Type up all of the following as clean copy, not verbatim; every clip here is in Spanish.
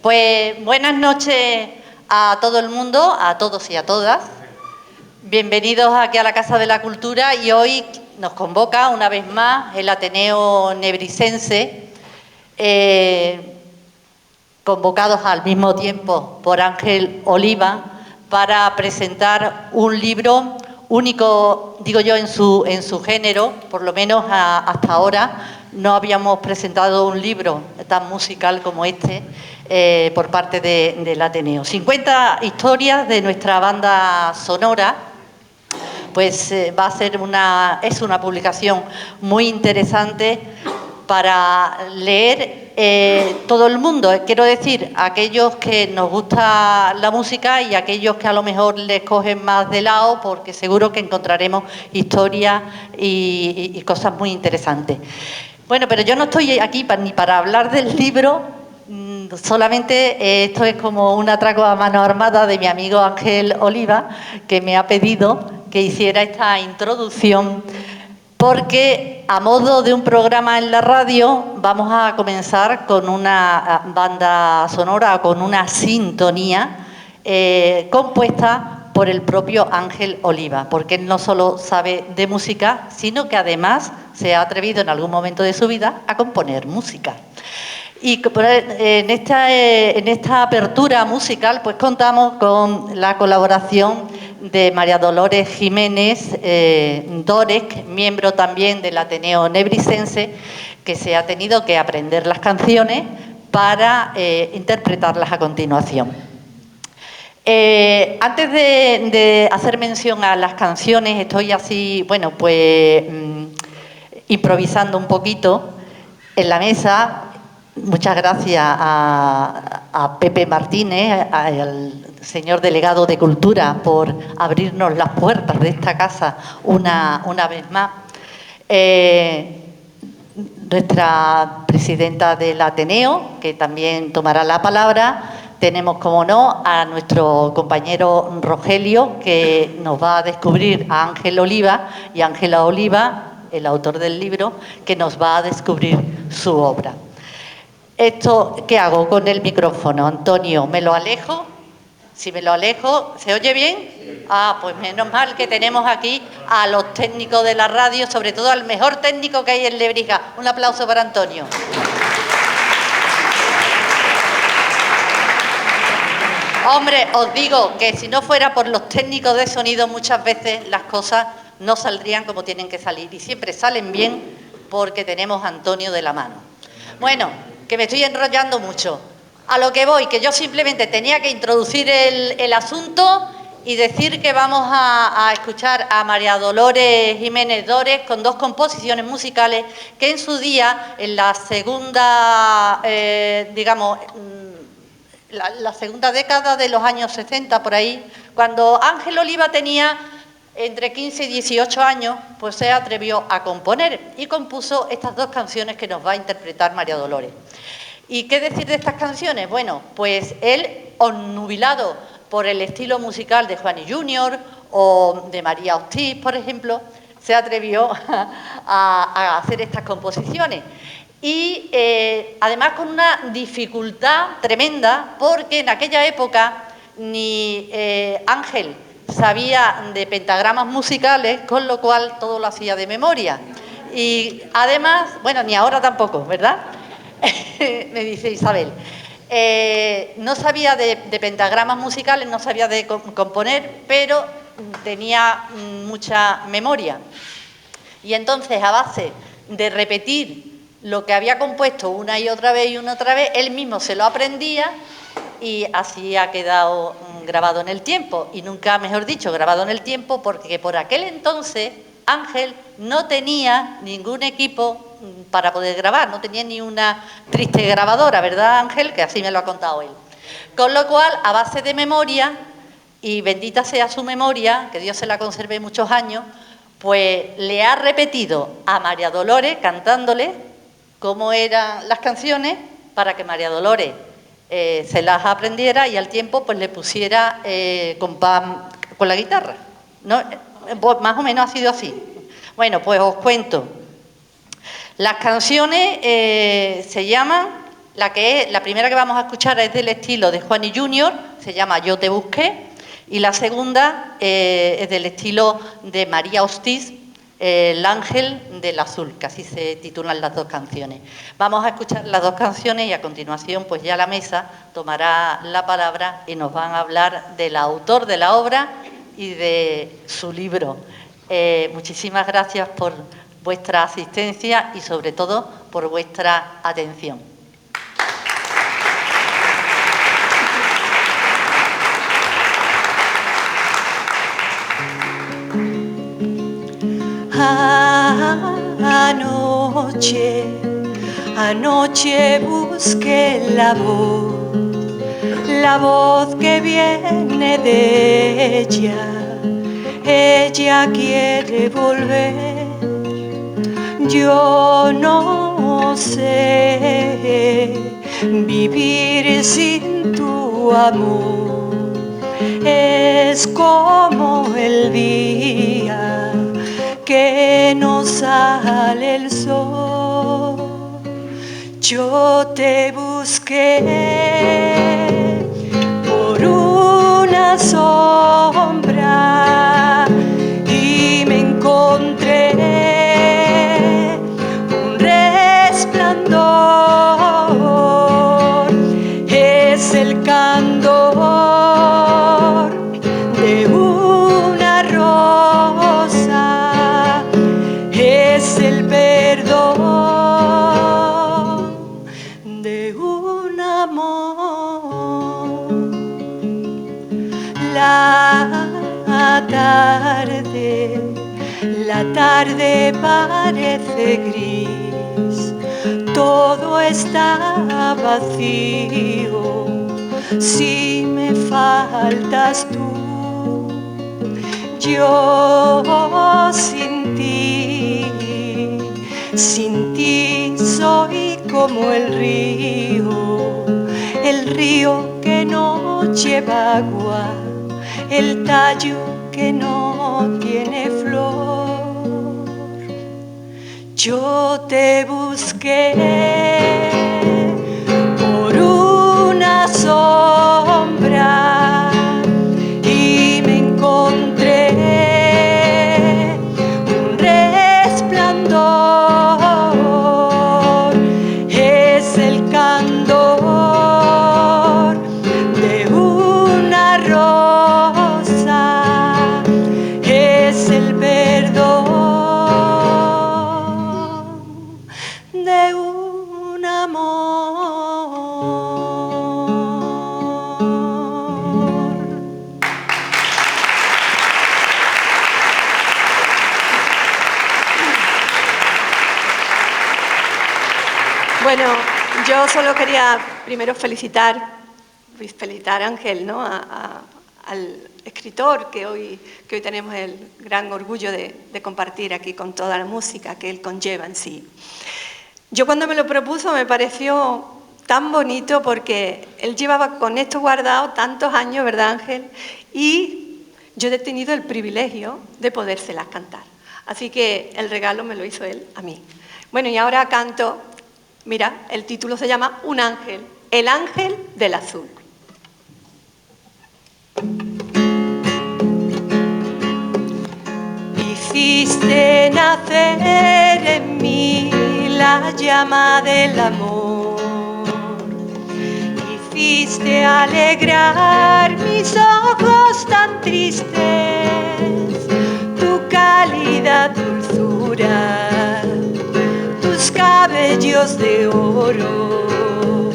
Pues buenas noches a todo el mundo, a todos y a todas. Bienvenidos aquí a la Casa de la Cultura y hoy nos convoca una vez más el Ateneo Nebrisense, convocados al mismo tiempo por Ángel Oliva para presentar un libro único, digo yo, en su género, por lo menos hasta ahora. No habíamos presentado un libro tan musical como este por parte del Ateneo. 50 historias de nuestra banda sonora, pues va a ser es una publicación muy interesante para leer todo el mundo. Quiero decir, aquellos que nos gusta la música y aquellos que a lo mejor les cogen más de lado, porque seguro que encontraremos historias y cosas muy interesantes. Bueno, pero yo no estoy aquí ni para hablar del libro, solamente esto es como un atraco a mano armada de mi amigo Ángel Oliva, que me ha pedido que hiciera esta introducción, porque a modo de un programa en la radio vamos a comenzar con una banda sonora, con una sintonía compuesta por el propio Ángel Oliva, porque él no solo sabe de música, sino que además se ha atrevido en algún momento de su vida a componer música. Y en esta apertura musical pues contamos con la colaboración de María Dolores Jiménez Dórez, miembro también del Ateneo Nebrisense, que se ha tenido que aprender las canciones para interpretarlas a continuación. Antes de hacer mención a las canciones, estoy así, bueno, pues improvisando un poquito en la mesa. Muchas gracias a Pepe Martínez, al señor delegado de Cultura, por abrirnos las puertas de esta casa una vez más. Nuestra presidenta del Ateneo, que también tomará la palabra. Tenemos, como no, a nuestro compañero Rogelio, que nos va a descubrir a Ángel Oliva, y Ángela Oliva, el autor del libro, que nos va a descubrir su obra. Esto, ¿qué hago con el micrófono, Antonio? ¿Me lo alejo? Si me lo alejo, ¿se oye bien? Ah, pues menos mal que tenemos aquí a los técnicos de la radio, sobre todo al mejor técnico que hay en Lebrija. Un aplauso para Antonio. Hombre, os digo que si no fuera por los técnicos de sonido, muchas veces las cosas no saldrían como tienen que salir. Y siempre salen bien porque tenemos a Antonio de la mano. Bueno, que me estoy enrollando mucho. A lo que voy, que yo simplemente tenía que introducir el asunto y decir que vamos a escuchar a María Dolores Jiménez Dórez con dos composiciones musicales que en su día, en la segunda, digamos, la segunda década de los años 60, por ahí, cuando Ángel Oliva tenía entre 15 y 18 años, pues se atrevió a componer y compuso estas dos canciones que nos va a interpretar María Dolores. ¿Y qué decir de estas canciones? Bueno, pues él, obnubilado por el estilo musical de Juani Junior o de María Ortiz, por ejemplo, se atrevió a hacer estas composiciones. Y además con una dificultad tremenda, porque en aquella época ni Ángel sabía de pentagramas musicales, con lo cual todo lo hacía de memoria. Y además, bueno, ni ahora tampoco, ¿verdad? Me dice Isabel. No sabía de pentagramas musicales, no sabía de componer, pero tenía mucha memoria. Y entonces, a base de repetir lo que había compuesto una y otra vez, él mismo se lo aprendía y así ha quedado grabado en el tiempo. Y nunca, mejor dicho, grabado en el tiempo, porque por aquel entonces Ángel no tenía ningún equipo para poder grabar, no tenía ni una triste grabadora, ¿verdad, Ángel? Que así me lo ha contado él. Con lo cual, a base de memoria, y bendita sea su memoria, que Dios se la conserve muchos años, pues le ha repetido a María Dolores, cantándole cómo eran las canciones, para que María Dolores se las aprendiera y al tiempo pues le pusiera con la guitarra, ¿no? Pues más o menos ha sido así. Bueno, pues os cuento. Las canciones se llaman La primera que vamos a escuchar es del estilo de Juani Junior, se llama Yo te busqué, y la segunda es del estilo de María Hostiz, El ángel del azul, que así se titulan las dos canciones. Vamos a escuchar las dos canciones y a continuación pues ya la mesa tomará la palabra y nos van a hablar del autor de la obra y de su libro. Muchísimas gracias por vuestra asistencia y sobre todo por vuestra atención. Anoche busqué la voz que viene de ella quiere volver. Yo no sé vivir sin tu amor, es como el día que no sale el sol. Yo te busqué por una sombra y me encontré un resplandor, es el candor de una rosa, es el perdón de un amor. La tarde parece gris, todo está vacío, si me faltas tú. Yo sin ti soy como el río que no lleva agua, el tallo que no tiene flor. Yo te busqué por una sombra y me encontré un resplandor, es el candor de una rosa, es el perdón de un amor. Bueno, yo solo quería primero felicitar a Ángel, ¿no? Al escritor que hoy tenemos el gran orgullo de compartir aquí con toda la música que él conlleva en sí. Yo cuando me lo propuso me pareció tan bonito porque él llevaba con esto guardado tantos años, ¿verdad, Ángel? Y yo he tenido el privilegio de podérselas cantar. Así que el regalo me lo hizo él a mí. Bueno, y ahora canto, mira, el título se llama Un ángel, el ángel del azul. Hiciste nacer en mí la llama del amor, hiciste alegrar mis ojos tan tristes, tu cálida dulzura, tus cabellos de oro,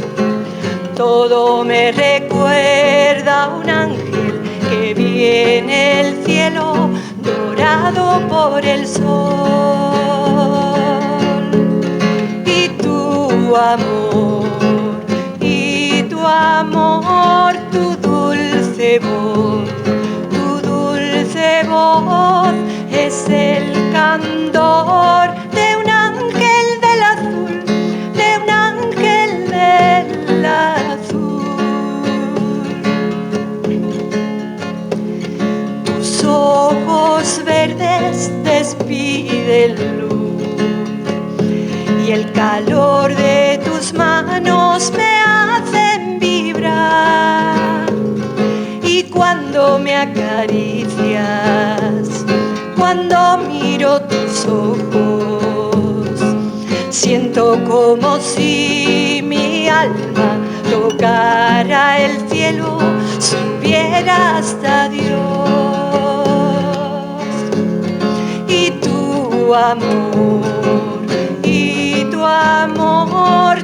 todo me recuerda a un ángel que viene del cielo dorado por el sol. Y tu amor, tu dulce voz es el candor de un ángel del azul, de un ángel del azul. Tus ojos verdes despiden luz y el calor de tus manos caricias. Cuando miro tus ojos, siento como si mi alma tocara el cielo, subiera hasta Dios. Y tu amor,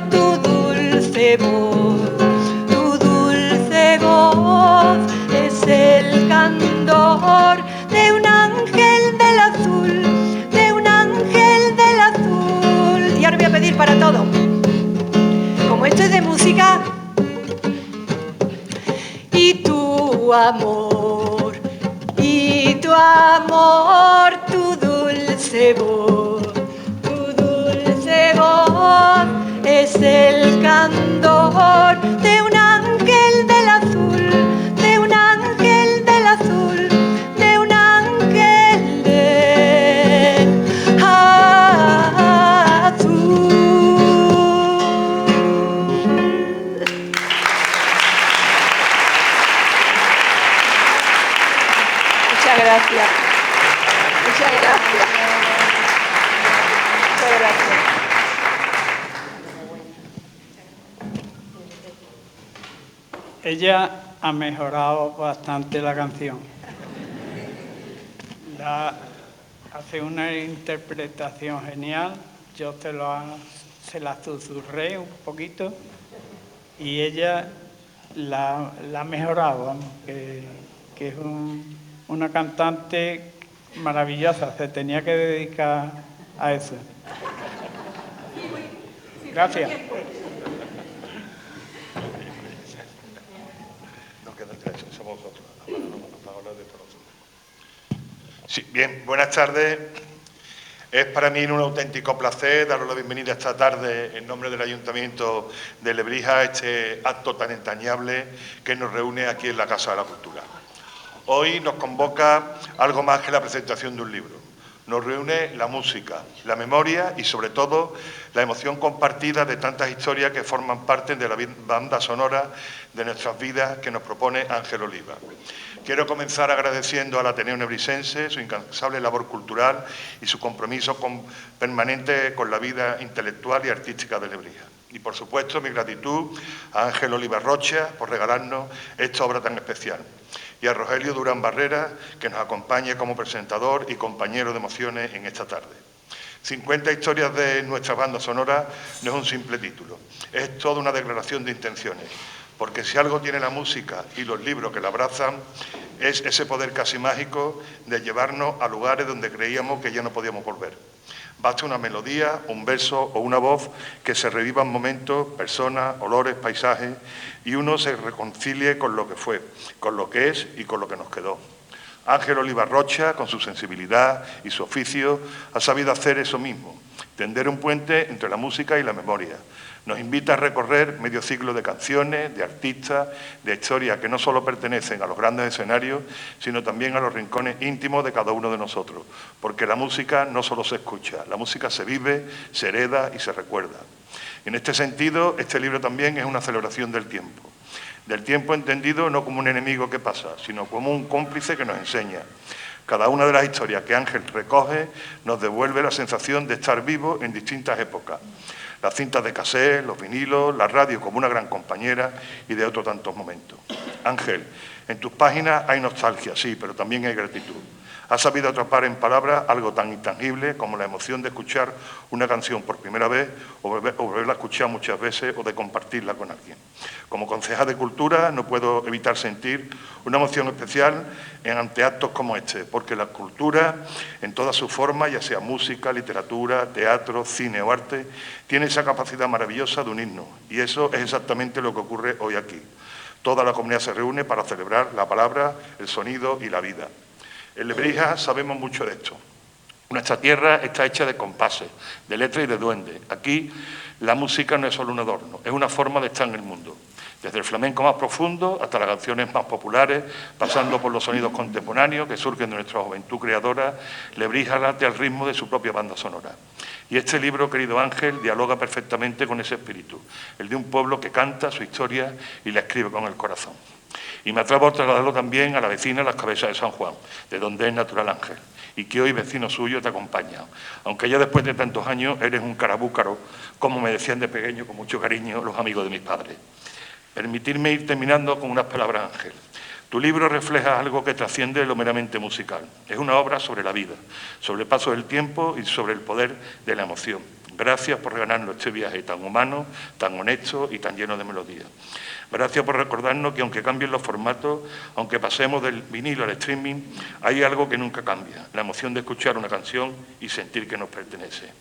tu dulce voz, es el candor de un ángel del azul, de un ángel del azul. Y ahora voy a pedir para todo. Como esto es de música, y tu amor, tu dulce voz, es el candor de un ángel del azul, de un ángel del azul, de un ángel del azul. Muchas gracias. Muchas gracias. Muchas gracias. Ella ha mejorado bastante la canción. Hace una interpretación genial. Yo se la susurré un poquito y ella la ha mejorado, vamos, que es una cantante maravillosa. Se tenía que dedicar a eso. Gracias. Sí, bien, buenas tardes. Es para mí un auténtico placer daros la bienvenida esta tarde en nombre del Ayuntamiento de Lebrija a este acto tan entrañable que nos reúne aquí en la Casa de la Cultura. Hoy nos convoca algo más que la presentación de un libro. Nos reúne la música, la memoria y, sobre todo, la emoción compartida de tantas historias que forman parte de la banda sonora de nuestras vidas que nos propone Ángel Oliva. Quiero comenzar agradeciendo al Ateneo Nebrisense su incansable labor cultural y su compromiso permanente con la vida intelectual y artística de Lebrija. Y, por supuesto, mi gratitud a Ángel Oliva Rocha por regalarnos esta obra tan especial. Y a Rogelio Durán Barrera, que nos acompaña como presentador y compañero de emociones en esta tarde. 50 historias de nuestra banda sonora no es un simple título, es toda una declaración de intenciones, porque si algo tiene la música y los libros que la abrazan, es ese poder casi mágico de llevarnos a lugares donde creíamos que ya no podíamos volver. Basta una melodía, un verso o una voz que se revivan momentos, personas, olores, paisajes y uno se reconcilie con lo que fue, con lo que es y con lo que nos quedó. Ángel Oliva Rocha, con su sensibilidad y su oficio, ha sabido hacer eso mismo, tender un puente entre la música y la memoria. Nos invita a recorrer medio siglo de canciones, de artistas, de historias que no solo pertenecen a los grandes escenarios, sino también a los rincones íntimos de cada uno de nosotros, porque la música no solo se escucha, la música se vive, se hereda y se recuerda. En este sentido, este libro también es una celebración del tiempo entendido no como un enemigo que pasa, sino como un cómplice que nos enseña. Cada una de las historias que Ángel recoge nos devuelve la sensación de estar vivos en distintas épocas. Las cintas de casete, los vinilos, la radio como una gran compañera y de otros tantos momentos. Ángel, en tus páginas hay nostalgia, sí, pero también hay gratitud. Has sabido atrapar en palabras algo tan intangible como la emoción de escuchar una canción por primera vez o volverla a escuchar muchas veces o de compartirla con alguien. Como concejal de Cultura no puedo evitar sentir una emoción especial ante actos como este, porque la cultura en todas sus formas, ya sea música, literatura, teatro, cine o arte, tiene esa capacidad maravillosa de unirnos y eso es exactamente lo que ocurre hoy aquí. Toda la comunidad se reúne para celebrar la palabra, el sonido y la vida. En Lebrija sabemos mucho de esto. Nuestra tierra está hecha de compases, de letras y de duendes. Aquí la música no es solo un adorno, es una forma de estar en el mundo. Desde el flamenco más profundo hasta las canciones más populares, pasando por los sonidos contemporáneos que surgen de nuestra juventud creadora, Lebrija late al ritmo de su propia banda sonora. Y este libro, querido Ángel, dialoga perfectamente con ese espíritu, el de un pueblo que canta su historia y la escribe con el corazón. Y me atrevo a trasladarlo también a la vecina de Las Cabezas de San Juan, de donde es natural Ángel, y que hoy, vecino suyo, te acompaña. Aunque ya después de tantos años eres un carabúcaro, como me decían de pequeño con mucho cariño los amigos de mis padres. Permitirme ir terminando con unas palabras, Ángel. Tu libro refleja algo que trasciende lo meramente musical. Es una obra sobre la vida, sobre el paso del tiempo y sobre el poder de la emoción. Gracias por regalarnos este viaje tan humano, tan honesto y tan lleno de melodía. Gracias por recordarnos que aunque cambien los formatos, aunque pasemos del vinilo al streaming, hay algo que nunca cambia, la emoción de escuchar una canción y sentir que nos pertenece.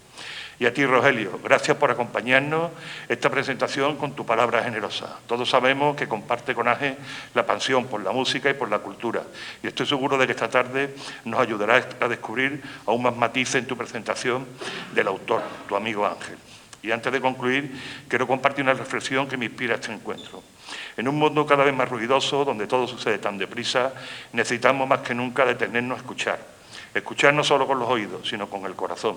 Y a ti, Rogelio, gracias por acompañarnos esta presentación con tu palabra generosa. Todos sabemos que comparte con Ángel la pasión por la música y por la cultura. Y estoy seguro de que esta tarde nos ayudará a descubrir aún más matices en tu presentación del autor, tu amigo Ángel. Y antes de concluir, quiero compartir una reflexión que me inspira este encuentro. En un mundo cada vez más ruidoso, donde todo sucede tan deprisa, necesitamos más que nunca detenernos a escuchar. Escuchar no solo con los oídos, sino con el corazón.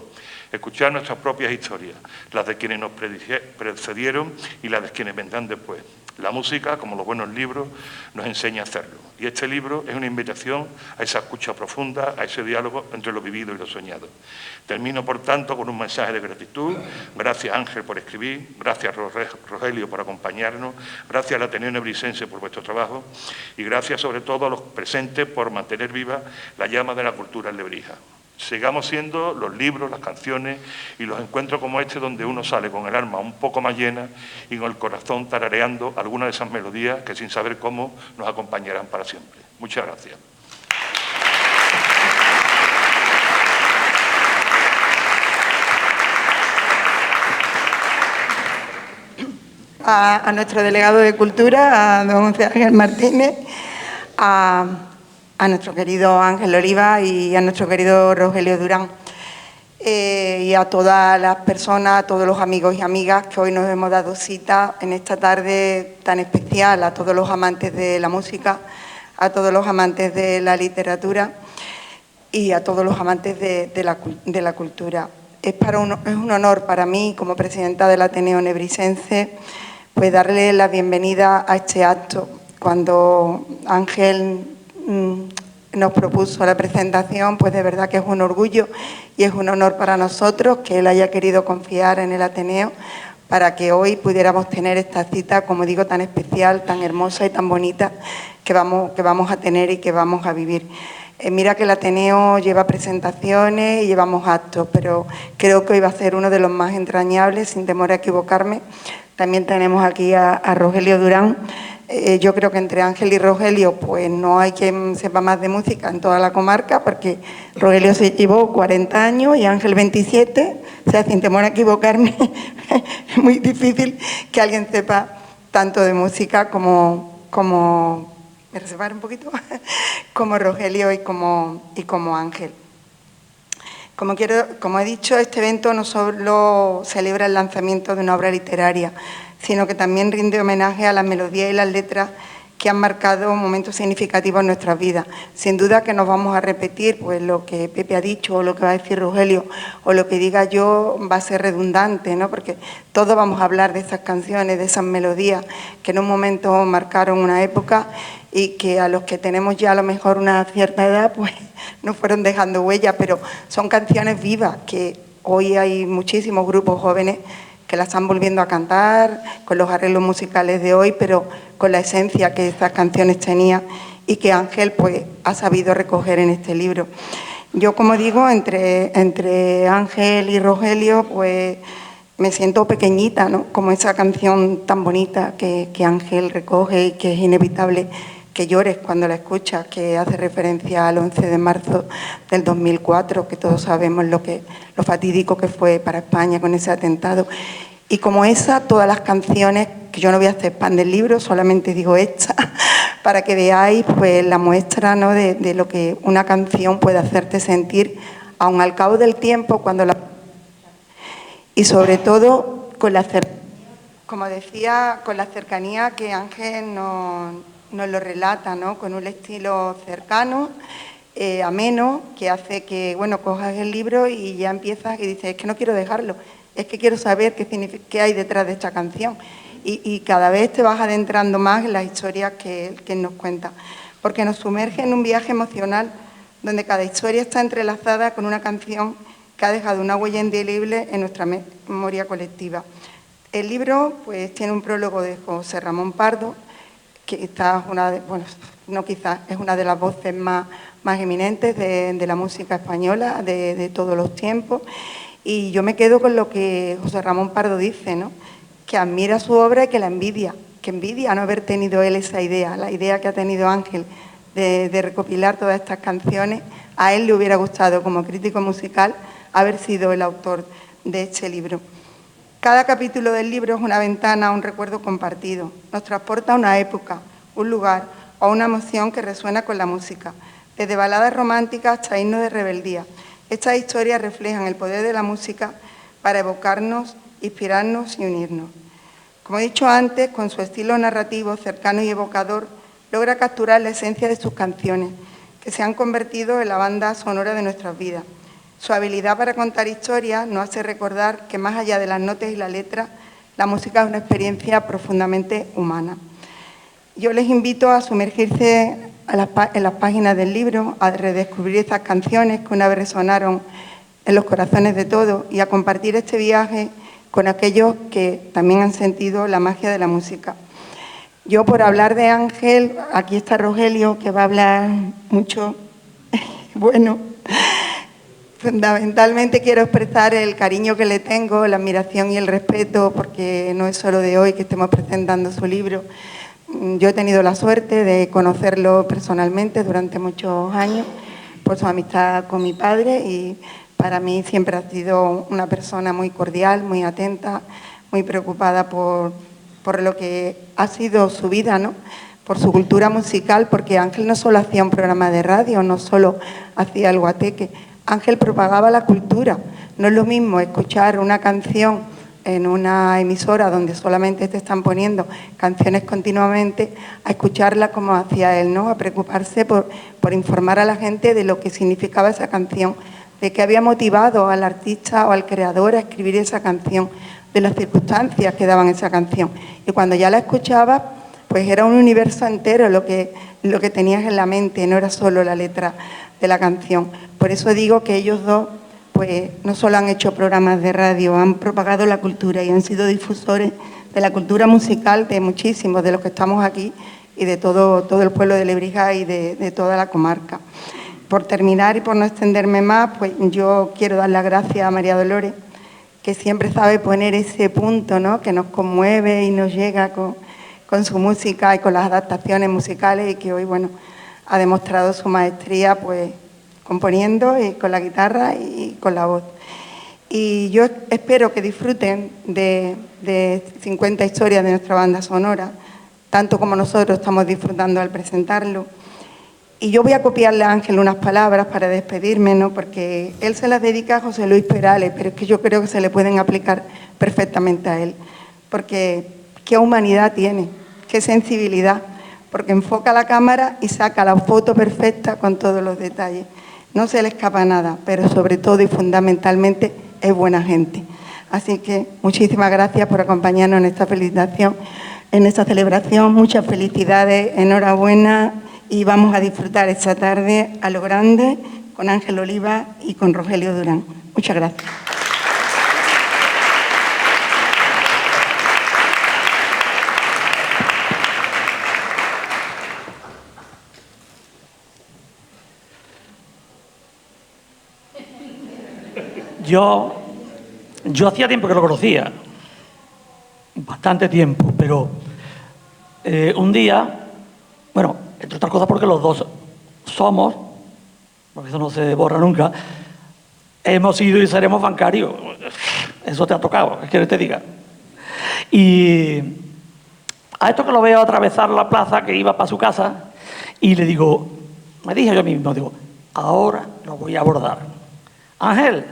Escuchar nuestras propias historias, las de quienes nos precedieron y las de quienes vendrán después. La música, como los buenos libros, nos enseña a hacerlo. Y este libro es una invitación a esa escucha profunda, a ese diálogo entre lo vivido y lo soñado. Termino, por tanto, con un mensaje de gratitud. Gracias, Ángel, por escribir. Gracias, Rogelio, por acompañarnos. Gracias al Ateneo Nebrisense por vuestro trabajo. Y gracias, sobre todo, a los presentes por mantener viva la llama de la cultura en Lebrija. Sigamos siendo los libros, las canciones y los encuentros como este donde uno sale con el alma un poco más llena y con el corazón tarareando alguna de esas melodías que sin saber cómo nos acompañarán para siempre. Muchas gracias. A nuestro delegado de Cultura, a don José Ángel Martínez, a nuestro querido Ángel Oliva y a nuestro querido Rogelio Durán. Y a todas las personas, a todos los amigos y amigas que hoy nos hemos dado cita en esta tarde tan especial, a todos los amantes de la música, a todos los amantes de la literatura y a todos los amantes de la cultura. Es un honor para mí, como presidenta del Ateneo Nebrisense, pues darle la bienvenida a este acto. Cuando Ángel nos propuso la presentación, pues de verdad que es un orgullo y es un honor para nosotros que él haya querido confiar en el Ateneo para que hoy pudiéramos tener esta cita, como digo, tan especial, tan hermosa y tan bonita que vamos a tener y que vamos a vivir. Mira que el Ateneo lleva presentaciones y llevamos actos, pero creo que hoy va a ser uno de los más entrañables, sin temor a equivocarme. También tenemos aquí a Rogelio Durán. Yo creo que entre Ángel y Rogelio pues no hay quien sepa más de música en toda la comarca, porque Rogelio se llevó 40 años y Ángel 27, o sea, sin temor a equivocarme, es muy difícil que alguien sepa tanto de música como me reservar un poquito, como Rogelio y como Ángel. Como he dicho, este evento no solo celebra el lanzamiento de una obra literaria, sino que también rinde homenaje a las melodías y las letras que han marcado momentos significativos en nuestras vidas. Sin duda que nos vamos a repetir, pues lo que Pepe ha dicho, o lo que va a decir Rogelio, o lo que diga yo va a ser redundante, ¿no? Porque todos vamos a hablar de esas canciones, de esas melodías que en un momento marcaron una época y que a los que tenemos ya a lo mejor una cierta edad, pues nos fueron dejando huella, pero son canciones vivas que hoy hay muchísimos grupos jóvenes que la están volviendo a cantar con los arreglos musicales de hoy, pero con la esencia que esas canciones tenían y que Ángel pues ha sabido recoger en este libro. Yo, como digo, entre Ángel y Rogelio, pues me siento pequeñita, ¿no? Como esa canción tan bonita que Ángel recoge y que es inevitable que llores cuando la escuchas, que hace referencia al 11 de marzo del 2004, que todos sabemos lo fatídico que fue para España con ese atentado. Y como esa, todas las canciones, que yo no voy a hacer pan del libro, solamente digo esta, para que veáis pues la muestra, ¿no?, de lo que una canción puede hacerte sentir, aun al cabo del tiempo, cuando la... Y sobre todo, como decía, con la cercanía que Ángel nos lo relata, ¿no?, con un estilo cercano, ameno, que hace que, bueno, cojas el libro y ya empiezas y dices, es que no quiero dejarlo, es que quiero saber qué hay detrás de esta canción. y cada vez te vas adentrando más en las historias que él nos cuenta, porque nos sumerge en un viaje emocional donde cada historia está entrelazada con una canción que ha dejado una huella indeleble en nuestra memoria colectiva. El libro pues, tiene un prólogo de José Ramón Pardo, que quizás es una de las voces más eminentes de la música española de todos los tiempos. Y yo me quedo con lo que José Ramón Pardo dice, ¿no? Que admira su obra y que la envidia, que envidia no haber tenido él esa idea, la idea que ha tenido Ángel de recopilar todas estas canciones. A él le hubiera gustado, como crítico musical, haber sido el autor de este libro. Cada capítulo del libro es una ventana a un recuerdo compartido. Nos transporta a una época, un lugar o una emoción que resuena con la música, desde baladas románticas hasta himnos de rebeldía. Estas historias reflejan el poder de la música para evocarnos, inspirarnos y unirnos. Como he dicho antes, con su estilo narrativo cercano y evocador, logra capturar la esencia de sus canciones, que se han convertido en la banda sonora de nuestras vidas. Su habilidad para contar historias nos hace recordar que más allá de las notas y la letra, la música es una experiencia profundamente humana. Yo les invito a sumergirse en las páginas del libro, a redescubrir estas canciones que una vez resonaron en los corazones de todos y a compartir este viaje con aquellos que también han sentido la magia de la música. Yo, por hablar de Ángel, aquí está Rogelio, que va a hablar mucho. Bueno, fundamentalmente quiero expresar el cariño que le tengo, la admiración y el respeto, porque no es solo de hoy que estemos presentando su libro. Yo he tenido la suerte de conocerlo personalmente durante muchos años por su amistad con mi padre y para mí siempre ha sido una persona muy cordial, muy atenta, muy preocupada por lo que ha sido su vida, ¿no? Por su cultura musical, porque Ángel no solo hacía un programa de radio, no solo hacía el guateque, Ángel propagaba la cultura. No es lo mismo escuchar una canción en una emisora donde solamente te están poniendo canciones continuamente, a escucharla como hacía él, ¿no? A preocuparse por informar a la gente de lo que significaba esa canción, de qué había motivado al artista o al creador a escribir esa canción, de las circunstancias que daban esa canción. Y cuando ya la escuchabas, pues era un universo entero lo que tenías en la mente, no era solo la letra de la canción. Por eso digo que ellos dos pues no solo han hecho programas de radio, han propagado la cultura y han sido difusores de la cultura musical de muchísimos de los que estamos aquí y de todo el pueblo de Lebrija y de toda la comarca. Por terminar y por no extenderme más, pues yo quiero dar las gracias a María Dolores, que siempre sabe poner ese punto, ¿no? Que nos conmueve y nos llega con su música y con las adaptaciones musicales y que hoy, bueno, ha demostrado su maestría, pues componiendo y con la guitarra y con la voz. Y yo espero que disfruten de 50 historias de nuestra banda sonora, tanto como nosotros estamos disfrutando al presentarlo. Y yo voy a copiarle a Ángel unas palabras para despedirme, ¿no? Porque él se las dedica a José Luis Perales, pero es que yo creo que se le pueden aplicar perfectamente a él. Porque qué humanidad tiene, qué sensibilidad, porque enfoca la cámara y saca la foto perfecta con todos los detalles. No se le escapa nada, pero sobre todo y fundamentalmente es buena gente. Así que muchísimas gracias por acompañarnos en esta felicitación, en esta celebración. Muchas felicidades, enhorabuena y vamos a disfrutar esta tarde a lo grande con Ángel Oliva y con Rogelio Durán. Muchas gracias. Yo hacía tiempo que lo conocía, bastante tiempo, pero un día, bueno, entre otras cosas porque los dos somos, porque eso no se borra nunca, hemos sido y seremos bancarios. Eso te ha tocado, ¿qué quieres que te diga? Y a esto que lo veo atravesar la plaza, que iba para su casa, y le digo, me dije yo mismo, digo, ahora lo voy a abordar. Ángel,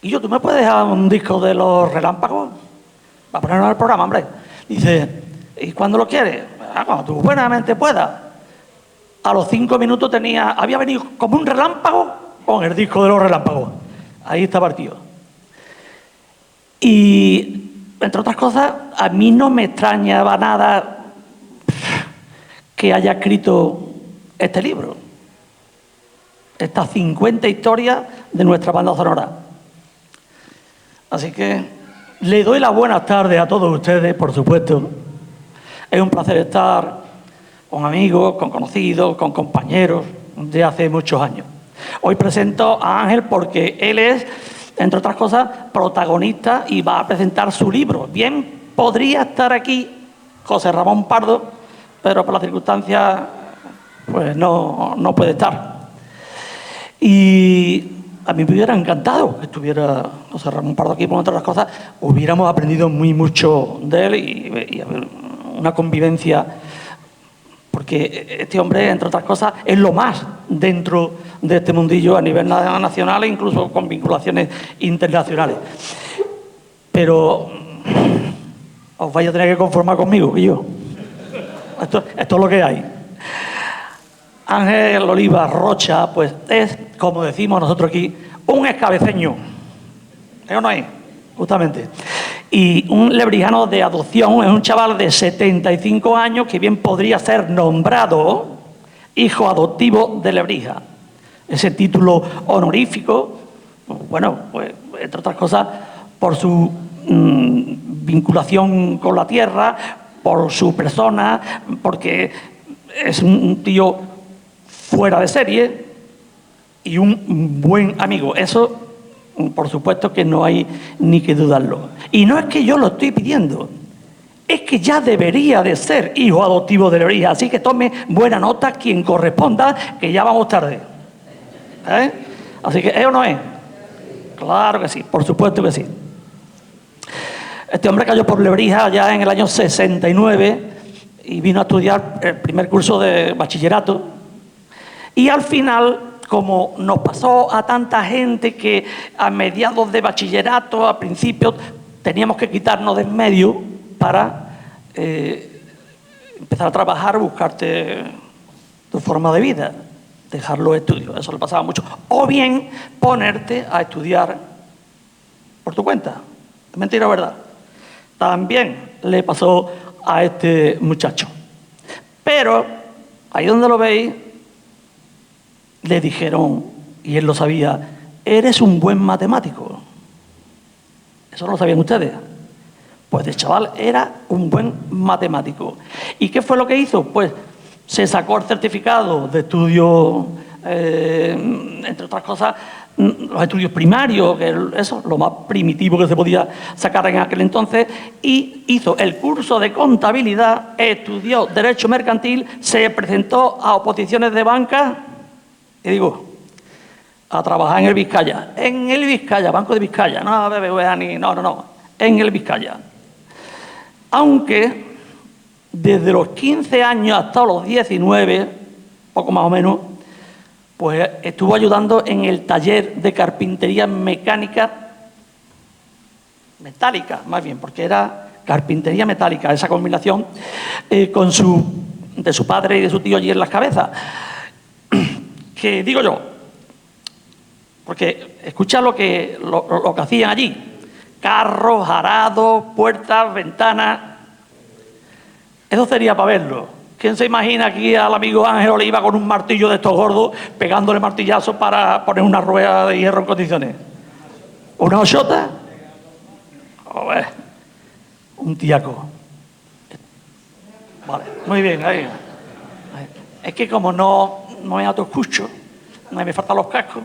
y yo, ¿tú me puedes dejar un disco de Los Relámpagos? Para ponerlo en el programa, hombre. Dice, ¿y cuándo lo quieres? Cuando tú buenamente puedas. A los 5 minutos había venido como un relámpago con el disco de Los Relámpagos. Ahí estaba el tío. Y entre otras cosas, a mí no me extrañaba nada que haya escrito este libro. Estas 50 historias de nuestra banda sonora. Así que le doy las buenas tardes a todos ustedes, por supuesto. Es un placer estar con amigos, con conocidos, con compañeros de hace muchos años. Hoy presento a Ángel porque él es, entre otras cosas, protagonista y va a presentar su libro. Bien, podría estar aquí José Ramón Pardo, pero por las circunstancias pues no puede estar. Y a mí me hubiera encantado que estuviera José Ramón Pardo aquí, por otras cosas, hubiéramos aprendido mucho de él y una convivencia, porque este hombre, entre otras cosas, es lo más dentro de este mundillo a nivel nacional e incluso con vinculaciones internacionales. Pero os vais a tener que conformar conmigo, que yo. Esto es lo que hay. Ángel Oliva Rocha, pues es, como decimos nosotros aquí, un escabeceño. ¿Eso no es? Justamente. Y un lebrijano de adopción, es un chaval de 75 años que bien podría ser nombrado hijo adoptivo de Lebrija. Ese título honorífico, bueno, pues entre otras cosas, por su vinculación con la tierra, por su persona, porque es un tío fuera de serie y un buen amigo. Eso, por supuesto, que no hay ni que dudarlo. Y no es que yo lo estoy pidiendo, es que ya debería de ser hijo adoptivo de Lebrija. Así que tome buena nota quien corresponda, que ya vamos tarde. Así que eso no es. Claro que sí, por supuesto que sí. Este hombre cayó por Lebrija ya en el año 69 y vino a estudiar el primer curso de bachillerato. Y al final, como nos pasó a tanta gente que a mediados de bachillerato, a principios, teníamos que quitarnos de en medio para empezar a trabajar, buscarte tu forma de vida, dejar los estudios. Eso le pasaba mucho. O bien ponerte a estudiar por tu cuenta. ¿Es mentira o verdad? También le pasó a este muchacho. Pero, ahí donde lo veis, le dijeron, y él lo sabía, eres un buen matemático. ¿Eso no lo sabían ustedes? Pues el chaval era un buen matemático. ¿Y qué fue lo que hizo? Pues se sacó el certificado de estudio, entre otras cosas, los estudios primarios, que eso, lo más primitivo que se podía sacar en aquel entonces, y hizo el curso de contabilidad, estudió Derecho Mercantil, se presentó a oposiciones de banca, y digo, a trabajar en el Vizcaya. En el Vizcaya, Banco de Vizcaya, no BBVA ni... No, en el Vizcaya. Aunque desde los 15 años hasta los 19, poco más o menos, pues estuvo ayudando en el taller de carpintería mecánica, metálica más bien, porque era carpintería metálica, esa combinación de su padre y de su tío allí en las cabezas. Que digo yo, porque escucha lo que hacían allí: carros, arados, puertas, ventanas. Eso sería para verlo. ¿Quién se imagina aquí al amigo Ángel Oliva con un martillo de estos gordos pegándole martillazos para poner una rueda de hierro en condiciones? ¿Una ochota? Joder, un tiaco. Vale, muy bien, ahí. Es que como no me autoescucho, me faltan los cascos.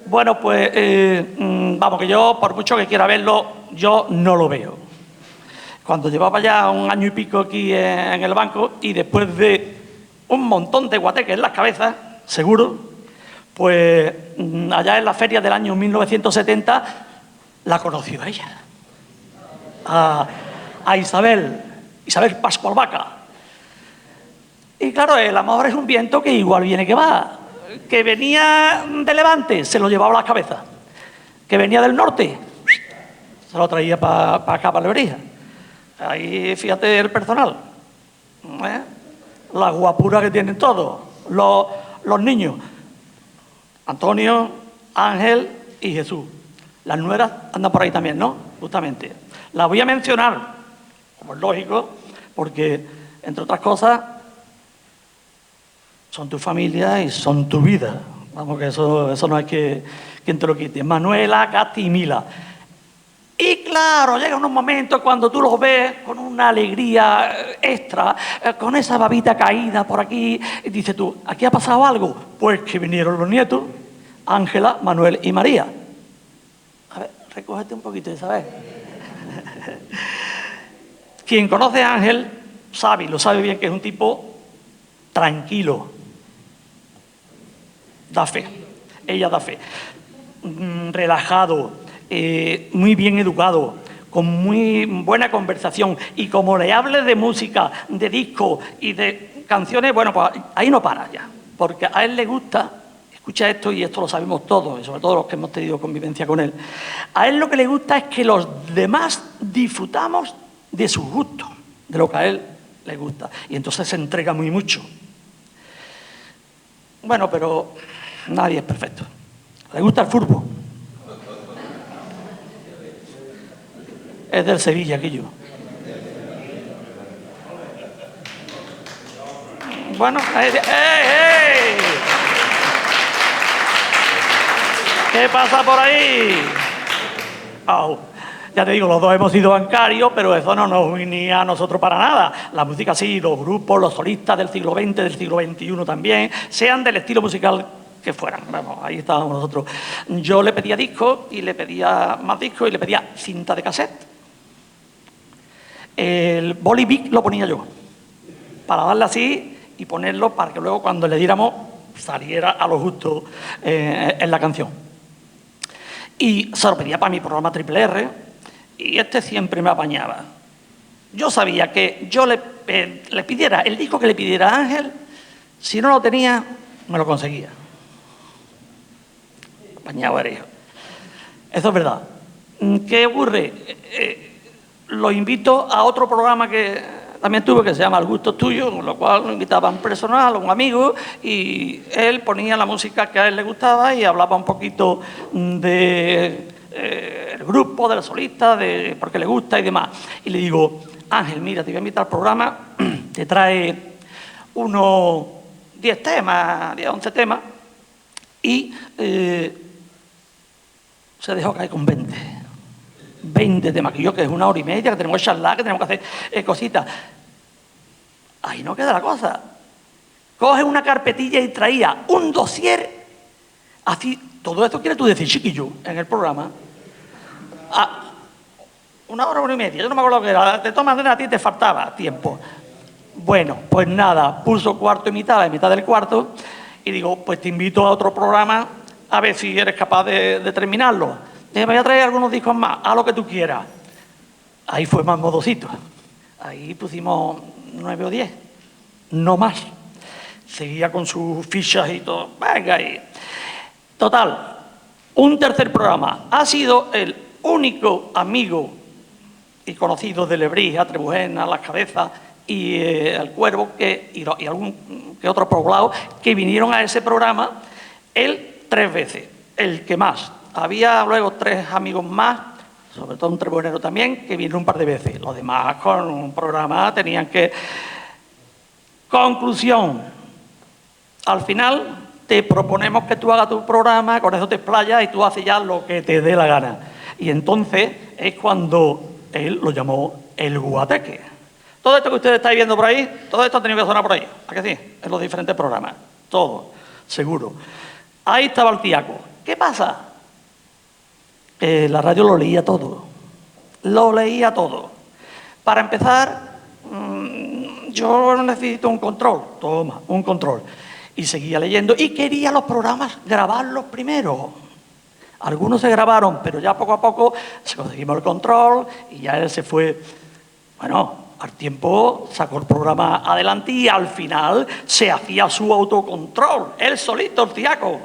Bueno, pues vamos, que yo, por mucho que quiera verlo, yo no lo veo. Cuando llevaba ya un año y pico aquí en el banco y después de un montón de guateques en las cabezas, seguro, pues allá en la feria del año 1970 la conoció ella. A Isabel Pascual Vaca. Y claro, el amor es un viento que igual viene que va. Que venía de Levante, se lo llevaba a las cabezas. Que venía del norte, se lo traía para acá, para Lebrija. Ahí, fíjate el personal. La guapura que tienen todos. Los niños. Antonio, Ángel y Jesús. Las nueras andan por ahí también, ¿no? Justamente. La voy a mencionar, como es lógico, porque, entre otras cosas, son tu familia y son tu vida. Vamos, que eso no hay quien te lo quite. Manuela, Katy y Mila. Y claro, llegan unos momentos cuando tú los ves con una alegría extra, con esa babita caída por aquí, y dices tú, ¿aquí ha pasado algo? Pues que vinieron los nietos, Ángela, Manuel y María. A ver, recógete un poquito, ¿sabes? Quien conoce a Ángel sabe, y lo sabe bien, que es un tipo tranquilo. Da fe. Ella da fe. Relajado. Muy bien educado, con muy buena conversación, y como le hables de música, de disco y de canciones, bueno, pues ahí no para ya, porque a él le gusta, escucha esto y esto lo sabemos todos, y sobre todo los que hemos tenido convivencia con él, a él lo que le gusta es que los demás disfrutamos de sus gustos, de lo que a él le gusta, y entonces se entrega muy mucho. Bueno, pero nadie es perfecto. Le gusta el fútbol. Es del Sevilla, aquello. Bueno, ¿qué pasa por ahí? Oh, ya te digo, los dos hemos sido bancarios, pero eso no nos unía a nosotros para nada. La música sí, los grupos, los solistas del siglo XX, del siglo XXI también, sean del estilo musical que fueran. Vamos, ahí estábamos nosotros. Yo le pedía discos y le pedía más discos y le pedía cinta de cassette. El boli Bic lo ponía yo, para darle así y ponerlo para que luego cuando le diéramos saliera a lo justo en la canción. Y se lo pedía para mi programa Triple R y este siempre me apañaba. Yo sabía que yo le pidiera el disco que le pidiera a Ángel, si no lo tenía, me lo conseguía. Apañado era yo. Eso es verdad. ¿Qué ocurre? Lo invito a otro programa que también tuve, que se llama El gusto tuyo, con lo cual lo invitaba a un personal, a un amigo, y él ponía la música que a él le gustaba y hablaba un poquito de el grupo, del solista, de por qué le gusta y demás. Y le digo, Ángel, mira, te voy a invitar al programa, te trae unos 10 temas, 10, 11 temas, y se dejó caer con 20 temas, que es 1 hora y media, que tenemos que charlar, que tenemos que hacer cositas. Ahí no queda la cosa. Coge una carpetilla y traía un dossier, así, todo esto quieres tú decir, chiquillo, en el programa. 1 hora, 1 hora y media, yo no me acuerdo lo que era, de todas maneras a ti te faltaba tiempo. Bueno, pues nada, puso cuarto y mitad, la mitad del cuarto, y digo, pues te invito a otro programa, a ver si eres capaz de terminarlo. Me voy a traer algunos discos más, haz lo que tú quieras. Ahí fue más modosito. Ahí pusimos 9 o 10, no más. Seguía con sus fichas y todo. Venga ahí. Total, un tercer programa. Ha sido el único amigo y conocido de Lebrija, Trebujena, Las Cabezas y El Cuervo, y algún que otro poblado, que vinieron a ese programa, él 3 veces, el que más. Había luego 3 amigos más, sobre todo un trebujero también, que vino un par de veces. Los demás con un programa tenían que... Conclusión. Al final te proponemos que tú hagas tu programa, con eso te explayas y tú haces ya lo que te dé la gana. Y entonces es cuando él lo llamó el guateque. Todo esto que ustedes estáis viendo por ahí, todo esto ha tenido que sonar por ahí. ¿A que sí? En los diferentes programas. Todo, seguro. Ahí estaba el tiaco. ¿Qué pasa? La radio lo leía todo. Lo leía todo. Para empezar, yo necesito un control. Toma, un control. Y seguía leyendo. Y quería los programas grabarlos primero. Algunos se grabaron, pero ya poco a poco se conseguimos el control y ya él se fue. Bueno, al tiempo sacó el programa adelante y al final se hacía su autocontrol. Él solito, el tiaco.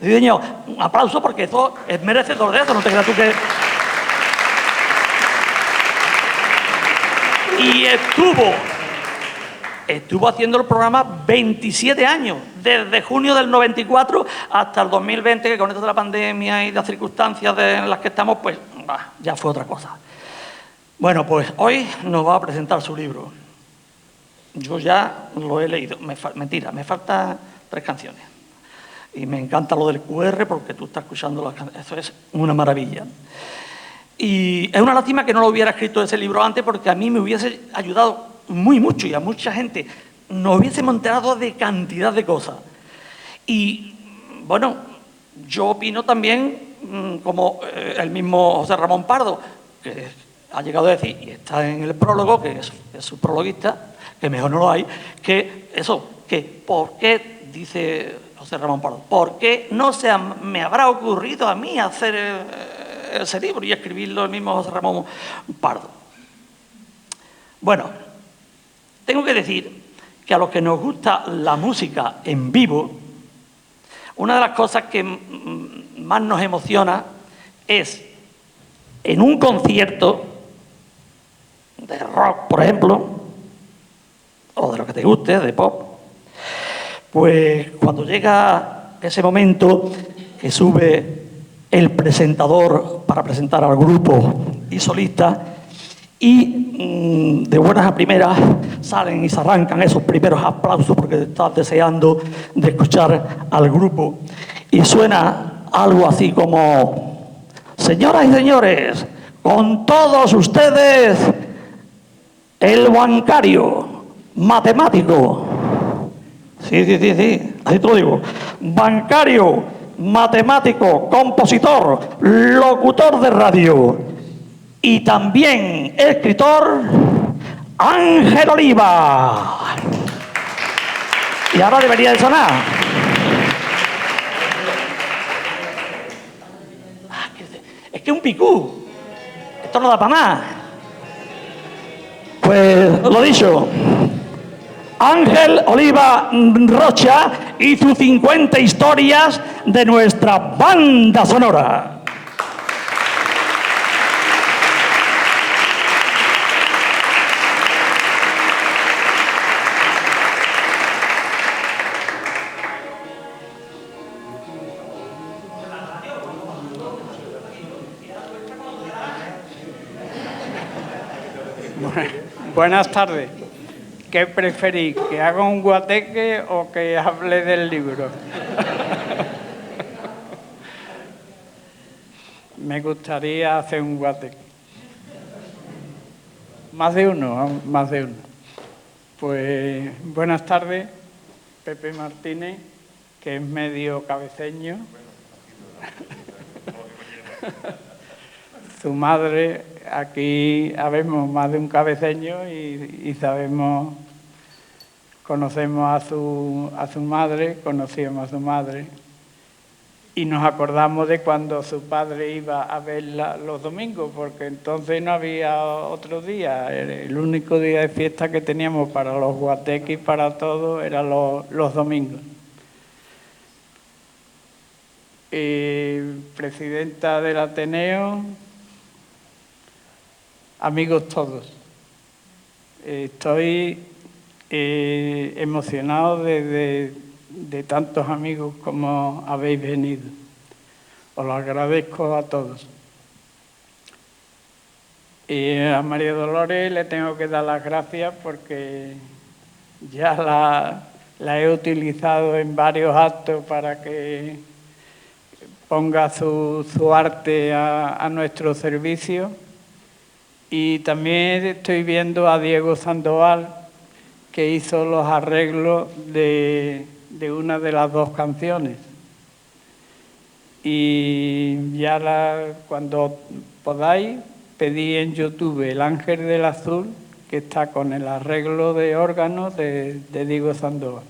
Señor, un aplauso porque eso es merecedor de eso, no te creas tú que... Y estuvo haciendo el programa 27 años, desde junio del 94 hasta el 2020, que con esto de la pandemia y las circunstancias en las que estamos, pues ya fue otra cosa. Bueno, pues hoy nos va a presentar su libro. Yo ya lo he leído. Mentira, me faltan 3 canciones. Y me encanta lo del QR porque tú estás escuchando las canciones. Eso es una maravilla. Y es una lástima que no lo hubiera escrito ese libro antes porque a mí me hubiese ayudado muy mucho y a mucha gente. Nos hubiésemos enterado de cantidad de cosas. Y, bueno, yo opino también, como el mismo José Ramón Pardo, que ha llegado a decir, y está en el prólogo, que es su prologuista, que mejor no lo hay, que eso, que ¿por qué, dice José Ramón Pardo, por qué no me habrá ocurrido a mí hacer ese libro y escribirlo el mismo José Ramón Pardo? Bueno, tengo que decir que a los que nos gusta la música en vivo, una de las cosas que más nos emociona es en un concierto de rock, por ejemplo, o de lo que te guste, de pop, pues cuando llega ese momento que sube el presentador para presentar al grupo y solista y de buenas a primeras salen y se arrancan esos primeros aplausos porque estás deseando de escuchar al grupo y suena algo así como: señoras y señores, con todos ustedes el bancario, matemático. Sí, así te lo digo. Bancario, matemático, compositor, locutor de radio y también escritor, Ángel Oliva. Y ahora debería de sonar. Es que un picú. Esto no da para más. Pues lo dicho, Ángel Oliva Rocha y sus 50 historias de nuestra banda sonora. Buenas tardes. ¿Qué preferís? ¿Que haga un guateque o que hable del libro? Me gustaría hacer un guateque. Más de uno, más de uno. Pues buenas tardes, Pepe Martínez, que es medio cabeceño. Su madre, aquí habemos más de un cabeceño y sabemos, conocemos a su madre, conocíamos a su madre y nos acordamos de cuando su padre iba a verla los domingos, porque entonces no había otro día, el único día de fiesta que teníamos para los guatequis, para todo, eran los domingos. Presidenta del Ateneo, amigos todos, estoy emocionado de tantos amigos como habéis venido. Os lo agradezco a todos. Y a María Dolores le tengo que dar las gracias porque ya la he utilizado en varios actos para que ponga su arte a nuestro servicio. Y también estoy viendo a Diego Sandoval, que hizo los arreglos de una de las 2 canciones. Y ya cuando podáis, pedí en YouTube El Ángel del Azul, que está con el arreglo de órganos de Diego Sandoval.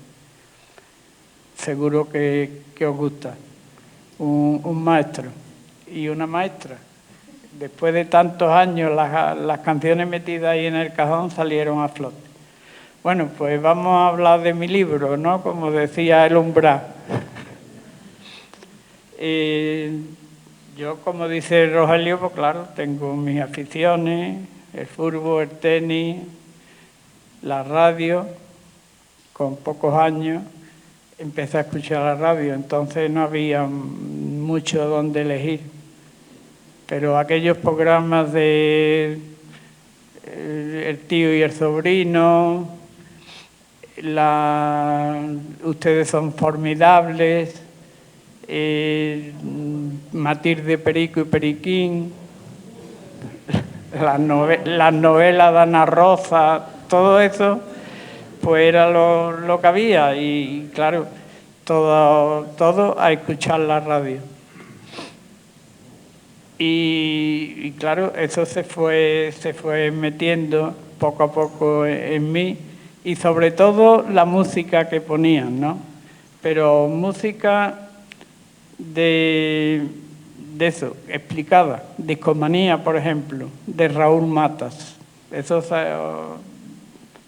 Seguro que os gusta. Un maestro y una maestra. Después de tantos años, las canciones metidas ahí en el cajón salieron a flote. Bueno, pues vamos a hablar de mi libro, ¿no? Como decía el umbral. Yo, como dice Rogelio, pues claro, tengo mis aficiones, el fútbol, el tenis, la radio. Con pocos años empecé a escuchar la radio, entonces no había mucho donde elegir. Pero aquellos programas de el tío y el sobrino, Ustedes son formidables, Matilde Perico y Periquín, las novelas de Ana Rosa, todo eso, pues era lo que había y claro, todo a escuchar la radio. Y claro, eso se fue metiendo poco a poco en mí y sobre todo la música que ponían, ¿no? Pero música de eso, explicada. Discomanía, por ejemplo, de Raúl Matas. Esos,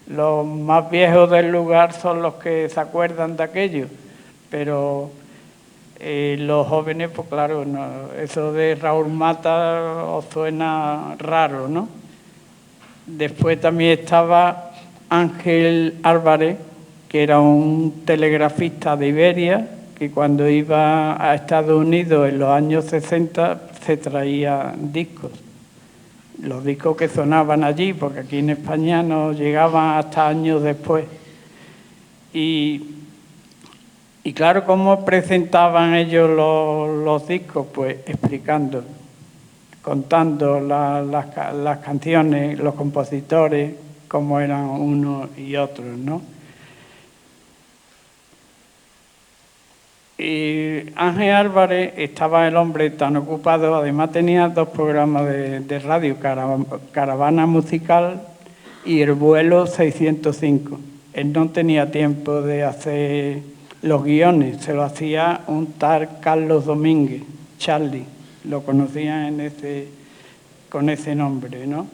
los más viejos del lugar son los que se acuerdan de aquello, pero los jóvenes, pues claro, no, eso de Raúl Matas os suena raro, ¿no? Después también estaba Ángel Álvarez, que era un telegrafista de Iberia, que cuando iba a Estados Unidos en los años 60 se traía discos. Los discos que sonaban allí, porque aquí en España no llegaban hasta años después. Y claro, ¿cómo presentaban ellos los discos? Pues explicando, contando las canciones, los compositores, cómo eran unos y otros, ¿no? Y Ángel Álvarez estaba el hombre tan ocupado, además tenía 2 programas de radio, Caravana Musical y El Vuelo 605. Él no tenía tiempo de hacer los guiones, se lo hacía un tal Carlos Domínguez, Charlie, lo conocían con ese nombre, ¿no?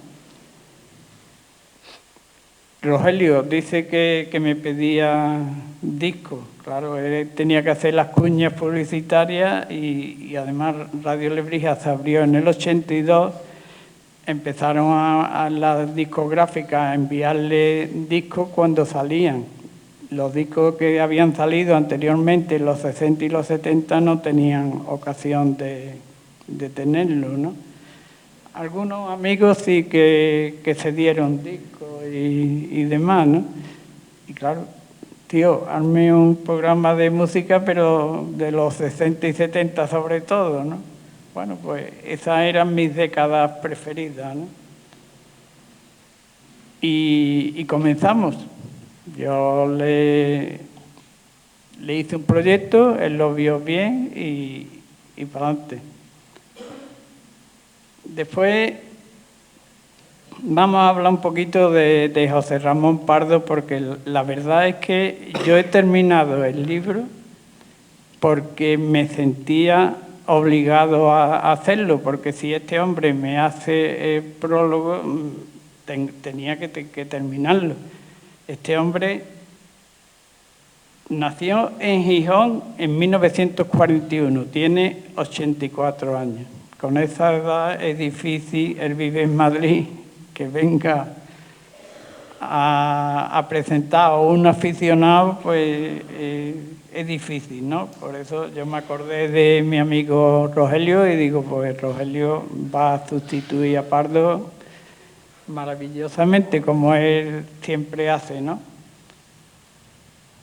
Rogelio dice que me pedía discos. Claro, él tenía que hacer las cuñas publicitarias y además Radio Lebrija se abrió en el 82. Empezaron a las discográficas a enviarle discos cuando salían. Los discos que habían salido anteriormente, los 60 y los 70, no tenían ocasión de tenerlo, ¿no? Algunos amigos sí que se dieron discos y demás, ¿no? Y claro, tío, armé un programa de música, pero de los 60 y 70 sobre todo, ¿no? Bueno, pues esas eran mis décadas preferidas, ¿no? Y comenzamos. Yo le hice un proyecto, él lo vio bien y para adelante. Después vamos a hablar un poquito de José Ramón Pardo, porque la verdad es que yo he terminado el libro porque me sentía obligado a hacerlo, porque si este hombre me hace el prólogo, tenía que terminarlo. Este hombre nació en Gijón en 1941, tiene 84 años. Con esa edad es difícil, él vive en Madrid, que venga a presentar a un aficionado, pues es difícil, ¿no? Por eso yo me acordé de mi amigo Rogelio y digo, pues Rogelio va a sustituir a Pardo maravillosamente, como él siempre hace, ¿no?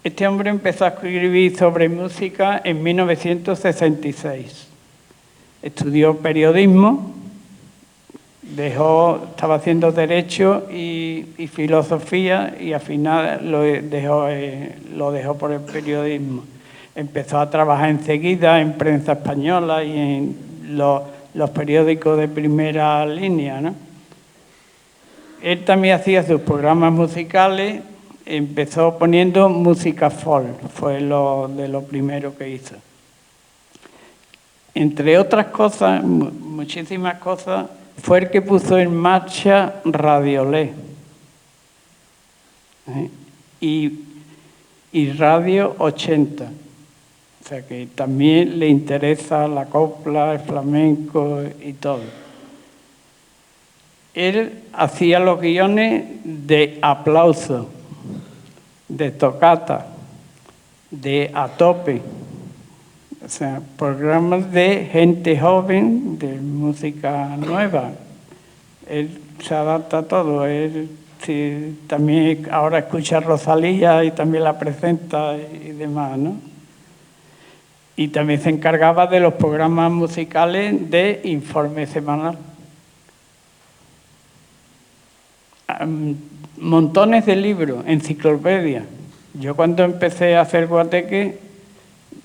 Este hombre empezó a escribir sobre música en 1966. Estudió periodismo, estaba haciendo Derecho y Filosofía y al final lo dejó por el periodismo. Empezó a trabajar enseguida en Prensa Española y en los periódicos de primera línea, ¿no? Él también hacía sus programas musicales, empezó poniendo música folk, fue de lo primero que hizo. Entre otras cosas, muchísimas cosas, fue el que puso en marcha Radiolé y Radio 80. O sea que también le interesa la copla, el flamenco y todo. Él hacía los guiones de Aplauso, de Tocata, de A Tope. O sea, programas de gente joven, de música nueva. Él se adapta a todo. Sí, también ahora escucha a Rosalía y también la presenta y demás, ¿no? Y también se encargaba de los programas musicales de Informe Semanal. Montones de libros, enciclopedias. Yo cuando empecé a hacer guateque,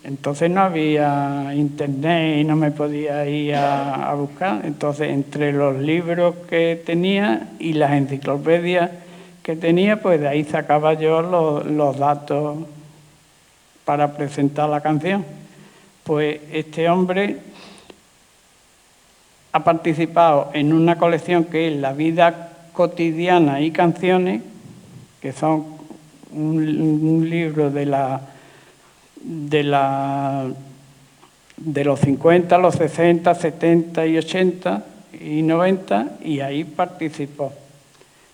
entonces no había internet y no me podía ir a buscar. Entonces, entre los libros que tenía y las enciclopedias que tenía, pues de ahí sacaba yo los datos para presentar la canción. Pues este hombre ha participado en una colección que es La vida cotidiana y canciones, que son un libro de los 50, los 60, 70 y 80 y 90, y ahí participó.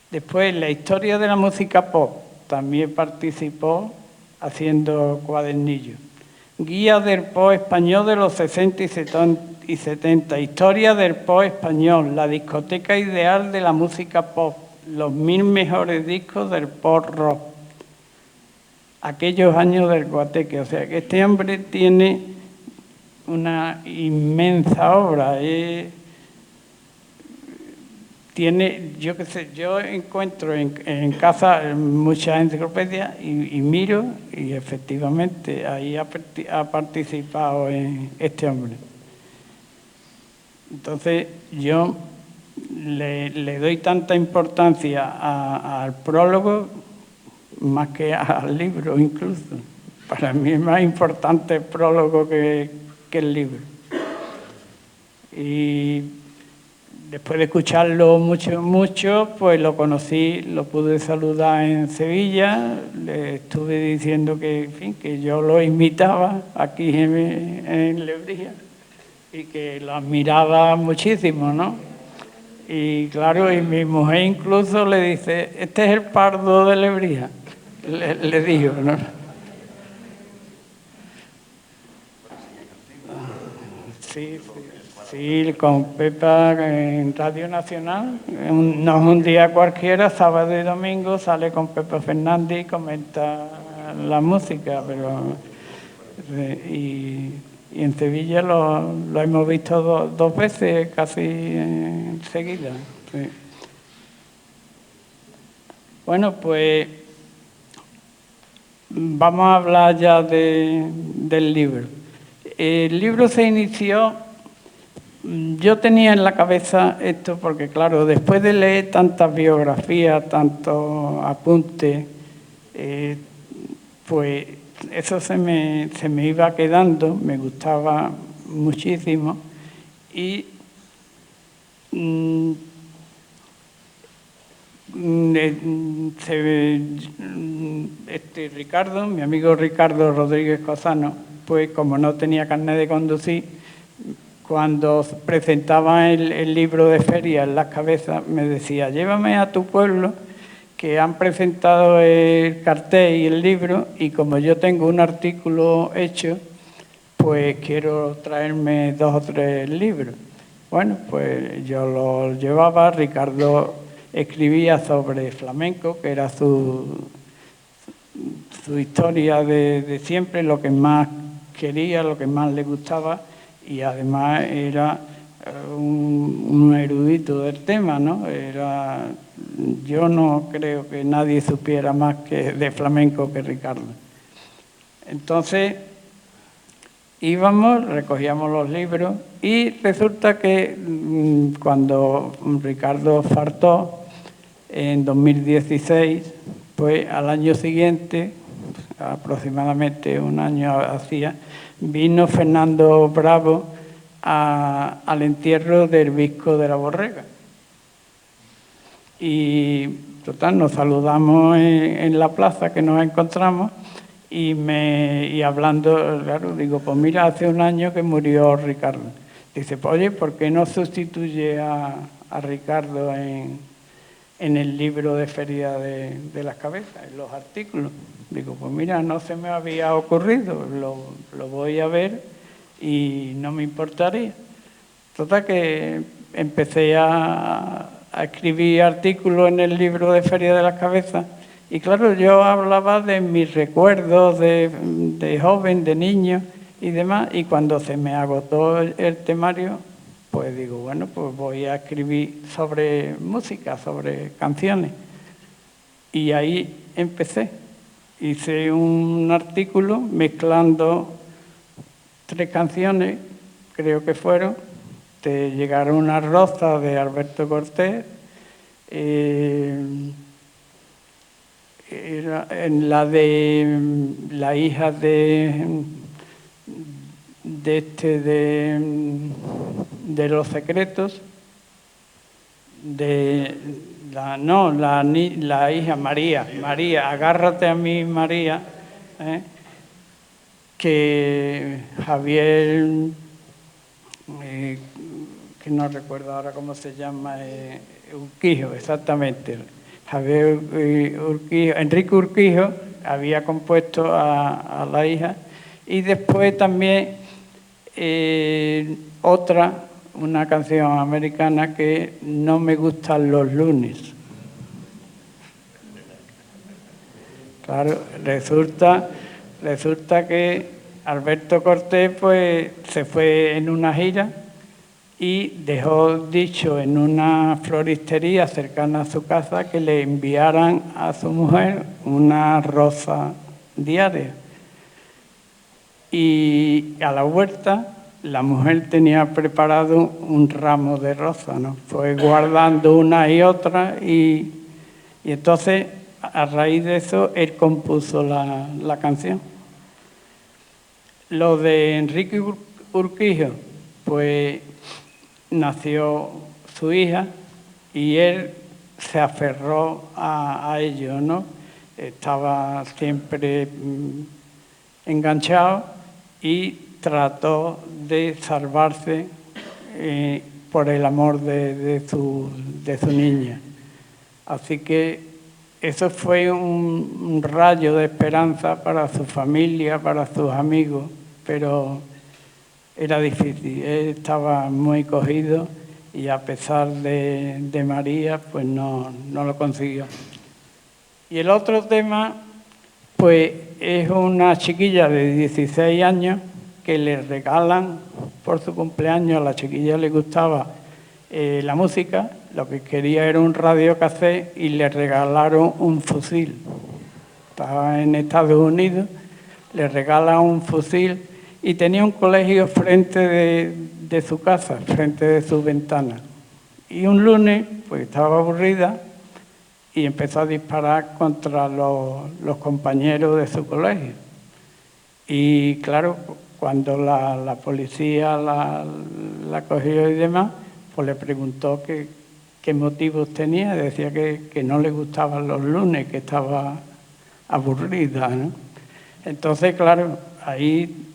Después, la historia de la música pop, también participó haciendo cuadernillos. Guía del pop español de los 60 y 70, historia del pop español, la discoteca ideal de la música pop, los 1000 mejores discos del pop rock, aquellos años del guateque. O sea que este hombre tiene una inmensa obra. Yo qué sé, yo encuentro en casa muchas enciclopedias y miro, y efectivamente ahí ha participado este hombre. Entonces yo le doy tanta importancia al prólogo más que al libro incluso. Para mí es más importante el prólogo que el libro. Y después de escucharlo mucho, pues lo conocí, lo pude saludar en Sevilla, le estuve diciendo que, en fin, que yo lo imitaba aquí en Lebrija y que lo admiraba muchísimo, ¿no? Y claro, y mi mujer incluso le dice, este es el Pardo de Lebrija, le digo, ¿no? Sí, con Pepa en Radio Nacional. No es un día cualquiera, sábado y domingo, sale con Pepa Fernández y comenta la música, pero y en Sevilla lo hemos visto dos veces casi enseguida. Sí. Bueno, pues vamos a hablar ya del libro. El libro se inició, yo tenía en la cabeza esto porque, claro, después de leer tantas biografías, tantos apuntes, pues eso se me iba quedando, me gustaba muchísimo y Ricardo, mi amigo Ricardo Rodríguez Cozano, pues como no tenía carnet de conducir, cuando presentaba el libro de feria en las cabezas, me decía, llévame a tu pueblo, que han presentado el cartel y el libro, y como yo tengo un artículo hecho, pues quiero traerme 2 o 3 libros. Bueno, pues yo lo llevaba, Ricardo escribía sobre flamenco, que era su historia de siempre, lo que más quería, lo que más le gustaba, y además era un erudito del tema, ¿no? Yo no creo que nadie supiera más que de flamenco que Ricardo. Entonces íbamos, recogíamos los libros y resulta que cuando Ricardo faltó en 2016, pues al año siguiente, aproximadamente un año hacía, vino Fernando Bravo al entierro del Visco de la Borrega. Y total, nos saludamos en la plaza que nos encontramos y hablando, claro, digo, pues mira, hace un año que murió Ricardo. Dice, pues oye, ¿por qué no sustituye a Ricardo en el libro de feria de las cabezas, en los artículos? Digo, pues mira, no se me había ocurrido, lo voy a ver y no me importaría. Total que empecé a a escribir artículos en el libro de Feria de las Cabezas. Y claro, yo hablaba de mis recuerdos de joven, de niño y demás. Y cuando se me agotó el temario, pues digo, bueno, pues voy a escribir sobre música, sobre canciones. Y ahí empecé. Hice un artículo mezclando 3 canciones, creo que fueron. Te llegaron unas rosas de Alberto Cortés. Era en la de la hija de los secretos, la hija María, agárrate a mí, María, que Javier, que no recuerdo ahora cómo se llama, Urquijo, exactamente. Javier Urquijo, Enrique Urquijo había compuesto a la hija, y después también una canción americana que No me gustan los lunes. Claro, resulta que Alberto Cortés pues se fue en una gira y dejó dicho en una floristería cercana a su casa que le enviaran a su mujer una rosa diaria. Y a la vuelta la mujer tenía preparado un ramo de rosas, ¿no? Fue guardando una y otra y entonces a raíz de eso él compuso la canción. Lo de Enrique Urquijo, pues nació su hija y él se aferró a ello, ¿no? Estaba siempre enganchado y trató de salvarse por el amor de su niña. Así que eso fue un rayo de esperanza para su familia, para sus amigos, pero era difícil. Él estaba muy cogido y a pesar de María, pues no lo consiguió. Y el otro tema, pues es una chiquilla de 16 años que le regalan por su cumpleaños. A la chiquilla le gustaba la música, lo que quería era un radiocassette y le regalaron un fusil. Estaba en Estados Unidos, le regalan un fusil y tenía un colegio frente de su casa, frente de su ventana. Y un lunes, pues estaba aburrida y empezó a disparar contra los compañeros de su colegio. Y claro, cuando la policía la cogió y demás, pues le preguntó qué motivos tenía. Decía que no le gustaban los lunes, que estaba aburrida, ¿no? Entonces, claro, ahí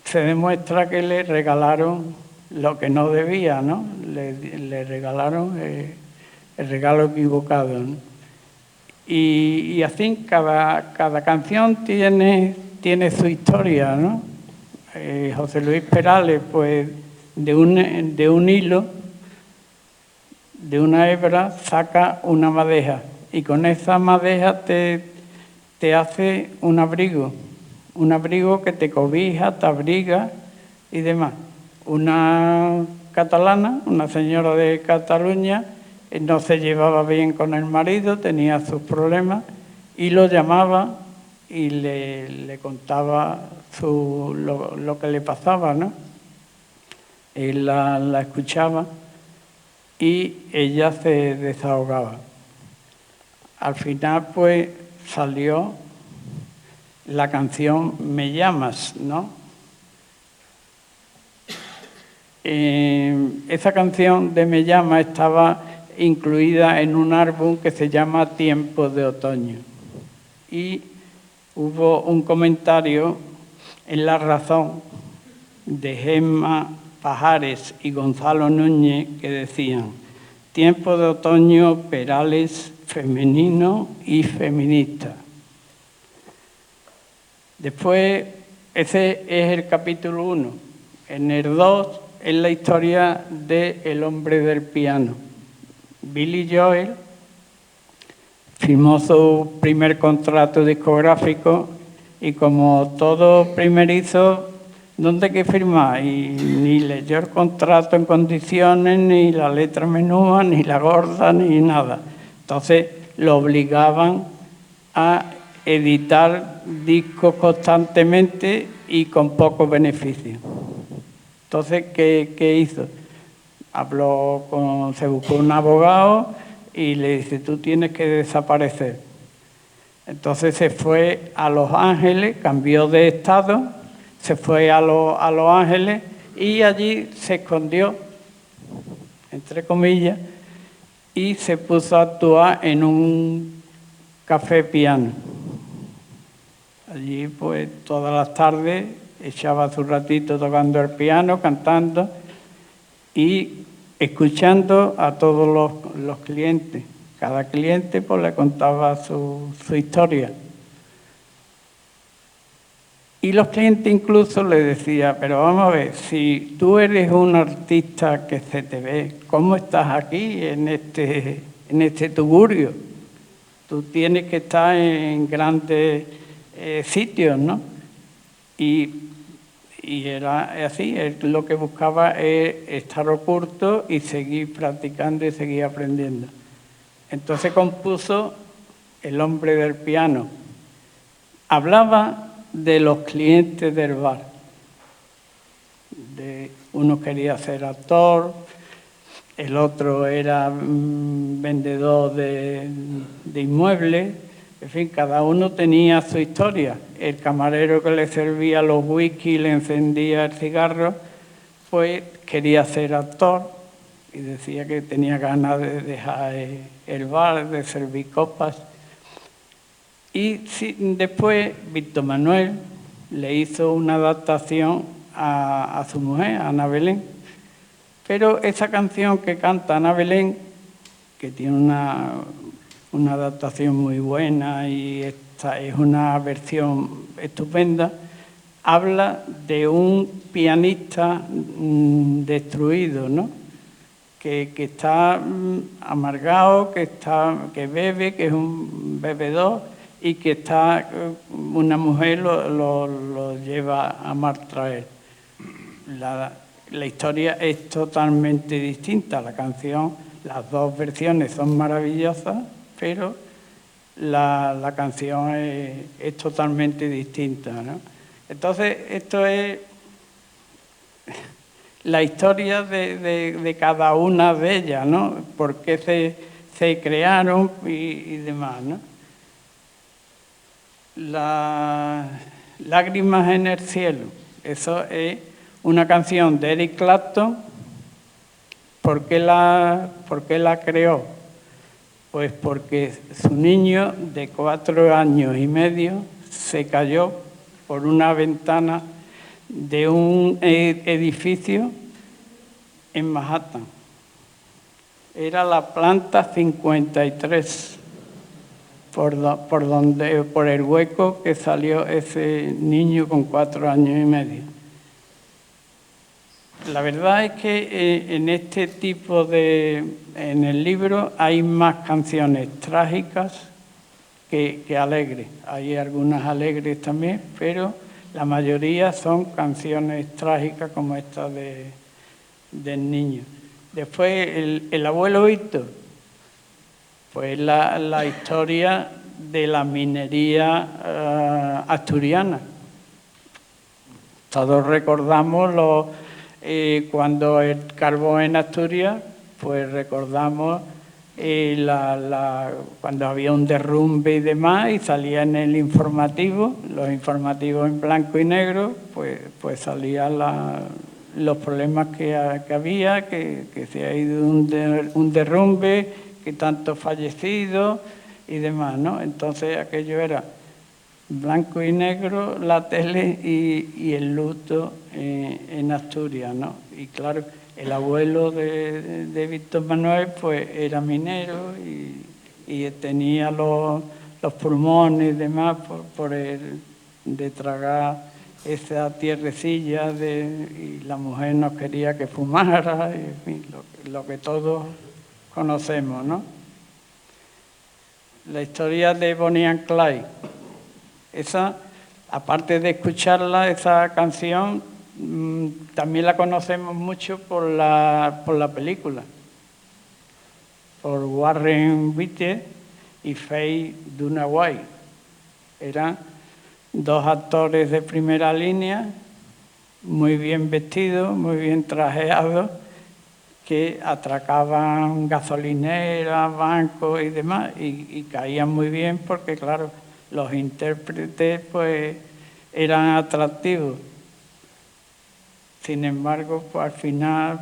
se demuestra que le regalaron lo que no debía, ¿no? Le regalaron el regalo equivocado, ¿no? Y así cada canción tiene su historia, ¿no? José Luis Perales, pues de un hilo, de una hebra, saca una madeja y con esa madeja te hace un abrigo que te cobija, te abriga y demás. Una catalana, una señora de Cataluña, no se llevaba bien con el marido, tenía sus problemas y lo llamaba y le contaba lo que le pasaba, ¿no? Él la escuchaba y ella se desahogaba. Al final, pues, salió la canción Me llamas, ¿no? Esa canción de Me llamas estaba incluida en un álbum que se llama Tiempos de otoño. Y hubo un comentario en La Razón de Gemma Pajares y Gonzalo Núñez que decían: Tiempos de otoño, Perales, femenino y feminista. Después, ese es el capítulo 1. En el 2 es la historia de El hombre del piano. Billy Joel firmó su primer contrato discográfico y como todo primerizo, ¿dónde hay que firmar? Y ni leyó el contrato en condiciones, ni la letra menúa, ni la gorda, ni nada. Entonces lo obligaban a editar discos constantemente y con pocos beneficios. Entonces, ¿qué hizo? Se buscó un abogado y le dice, tú tienes que desaparecer. Entonces se fue a Los Ángeles, cambió de estado, se fue a Los Ángeles y allí se escondió, entre comillas, y se puso a actuar en un café piano. Allí, pues, todas las tardes echaba su ratito tocando el piano, cantando y escuchando a todos los clientes. Cada cliente, pues, le contaba su historia. Y los clientes incluso le decían, pero vamos a ver, si tú eres un artista que se te ve, ¿cómo estás aquí en este tugurio? Tú tienes que estar en grandes sitios, ¿no? Y era así, él lo que buscaba es estar oculto y seguir practicando y seguir aprendiendo. Entonces compuso El hombre del piano. Hablaba de los clientes del bar. Uno quería ser actor, el otro era vendedor de inmuebles. En fin, cada uno tenía su historia. El camarero que le servía los whisky, le encendía el cigarro, pues quería ser actor y decía que tenía ganas de dejar el bar, de servir copas. Y después Víctor Manuel le hizo una adaptación a su mujer, a Ana Belén. Pero esa canción que canta Ana Belén, que tiene una adaptación muy buena y esta es una versión estupenda, habla de un pianista destruido, ¿no? Que está amargado, que bebe, que es un bebedor y que una mujer lo lleva a maltraer. La historia es totalmente distinta. La canción, las dos versiones son maravillosas, pero la canción es totalmente distinta, ¿no? Entonces, esto es la historia de cada una de ellas, ¿no? Por qué se crearon y demás, ¿no? Las lágrimas en el cielo, eso es una canción de Eric Clapton. ¿Por qué la creó? Pues porque su niño de 4 años y medio se cayó por una ventana de un edificio en Manhattan. Era la planta 53, por el hueco que salió ese niño con 4 años y medio. La verdad es que en este tipo en el libro hay más canciones trágicas que alegres. Hay algunas alegres también, pero la mayoría son canciones trágicas como esta del niño. Después, el abuelo Víctor, pues la historia de la minería asturiana. Todos recordamos cuando el carbón en Asturias, pues recordamos cuando había un derrumbe y demás, y salía en el informativo, los informativos en blanco y negro, pues salían los problemas que había, que se ha ido un derrumbe, que tantos fallecidos y demás, ¿no? Entonces aquello era blanco y negro, la tele y el luto en Asturias, ¿no? Y claro, el abuelo de Víctor Manuel pues era minero y tenía los pulmones y demás por de tragar esa tierrecilla y la mujer no quería que fumara, y en fin, lo que todos conocemos, ¿no? La historia de Bonnie and Clyde. Esa, aparte de escucharla, esa canción, también la conocemos mucho por la película, por Warren Beatty y Faye Dunaway. Eran dos actores de primera línea, muy bien vestidos, muy bien trajeados, que atracaban gasolineras, bancos y demás, y caían muy bien porque, claro, los intérpretes pues eran atractivos. Sin embargo, pues al final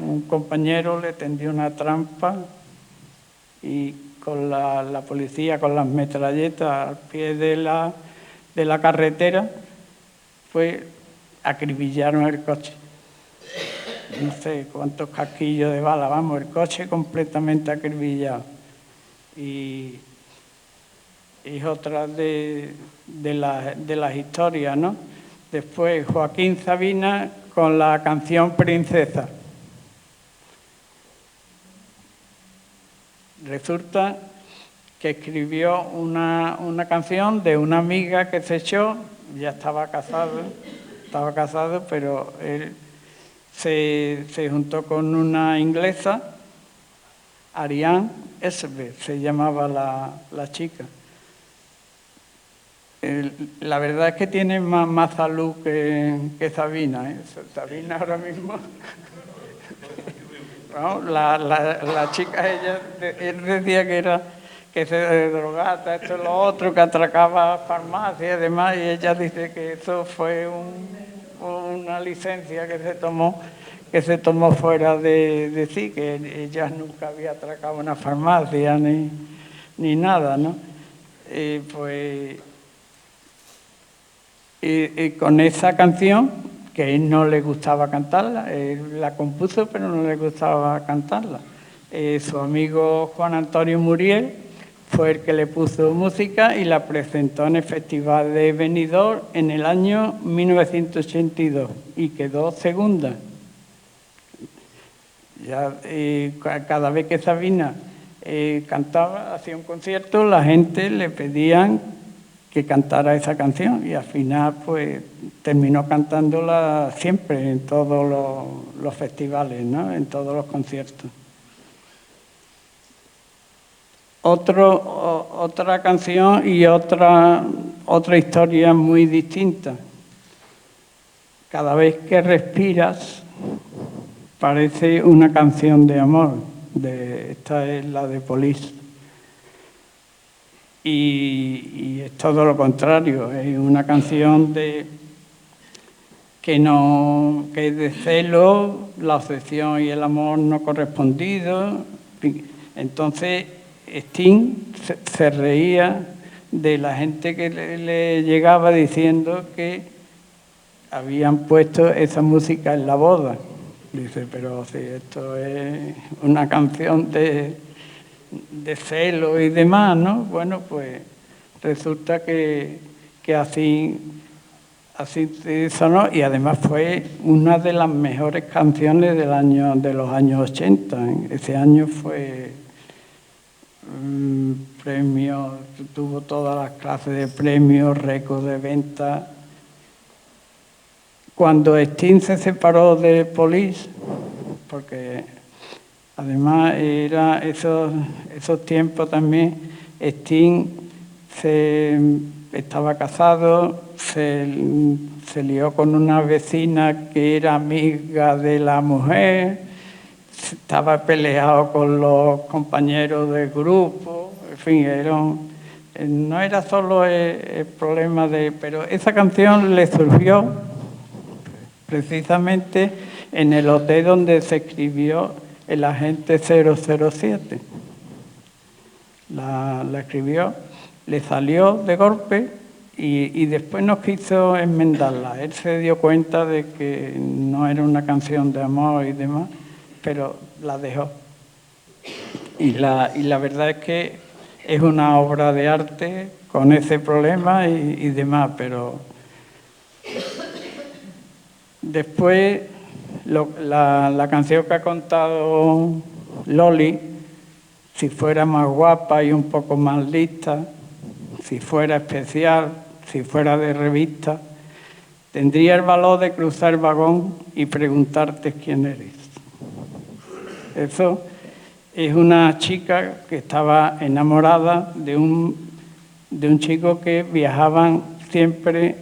un compañero le tendió una trampa y con la policía, con las metralletas al pie de la carretera, pues acribillaron el coche. No sé cuántos casquillos de bala, vamos, el coche completamente acribillado. Y es otra de las historias, ¿no? Después Joaquín Sabina con la canción Princesa. Resulta que escribió una canción de una amiga que se echó, ya estaba casado, pero él se juntó con una inglesa, Ariane Esbe, se llamaba la chica. La verdad es que tiene más salud que Sabina, ¿eh? Sabina ahora mismo... No, la chica, él decía que se drogaba, esto y lo otro, que atracaba farmacias y demás, y ella dice que eso fue una licencia que se tomó fuera de sí, que ella nunca había atracado una farmacia ni nada, ¿no? Pues con esa canción, que a él no le gustaba cantarla, él la compuso pero no le gustaba cantarla. Su amigo Juan Antonio Muriel fue el que le puso música y la presentó en el Festival de Benidorm en el año 1982 y quedó segunda. Ya, cada vez que Sabina cantaba, hacía un concierto, la gente le pedían que cantara esa canción y al final pues terminó cantándola siempre en todos los festivales, ¿no? En todos los conciertos. Otra canción y otra historia muy distinta. Cada vez que respiras parece una canción de amor. Esta es la de Police. Y es todo lo contrario, es una canción que es de celo, la obsesión y el amor no correspondido. Entonces Sting se reía de la gente que le llegaba diciendo que habían puesto esa música en la boda. Dice, pero si esto es una canción de celo y demás, ¿no? Bueno, pues resulta que así sonó, y además fue una de las mejores canciones de los años 80. ¿eh? Ese año fue premio, tuvo todas las clases de premios, récord de venta. Cuando Sting se separó de Police, porque además era esos tiempos también, Sting estaba casado, se lió con una vecina que era amiga de la mujer, estaba peleado con los compañeros del grupo, en fin, no era solo el problema pero esa canción le surgió precisamente en el hotel donde se escribió El agente 007. La escribió, le salió de golpe y después no quiso enmendarla. Él se dio cuenta de que no era una canción de amor y demás, pero la dejó. Y la verdad es que es una obra de arte con ese problema y demás, pero después la canción que ha contado Loli si fuera más guapa y un poco más lista, si fuera especial, si fuera de revista, tendría el valor de cruzar el vagón y preguntarte quién eres. Eso es una chica que estaba enamorada de un chico que viajaban siempre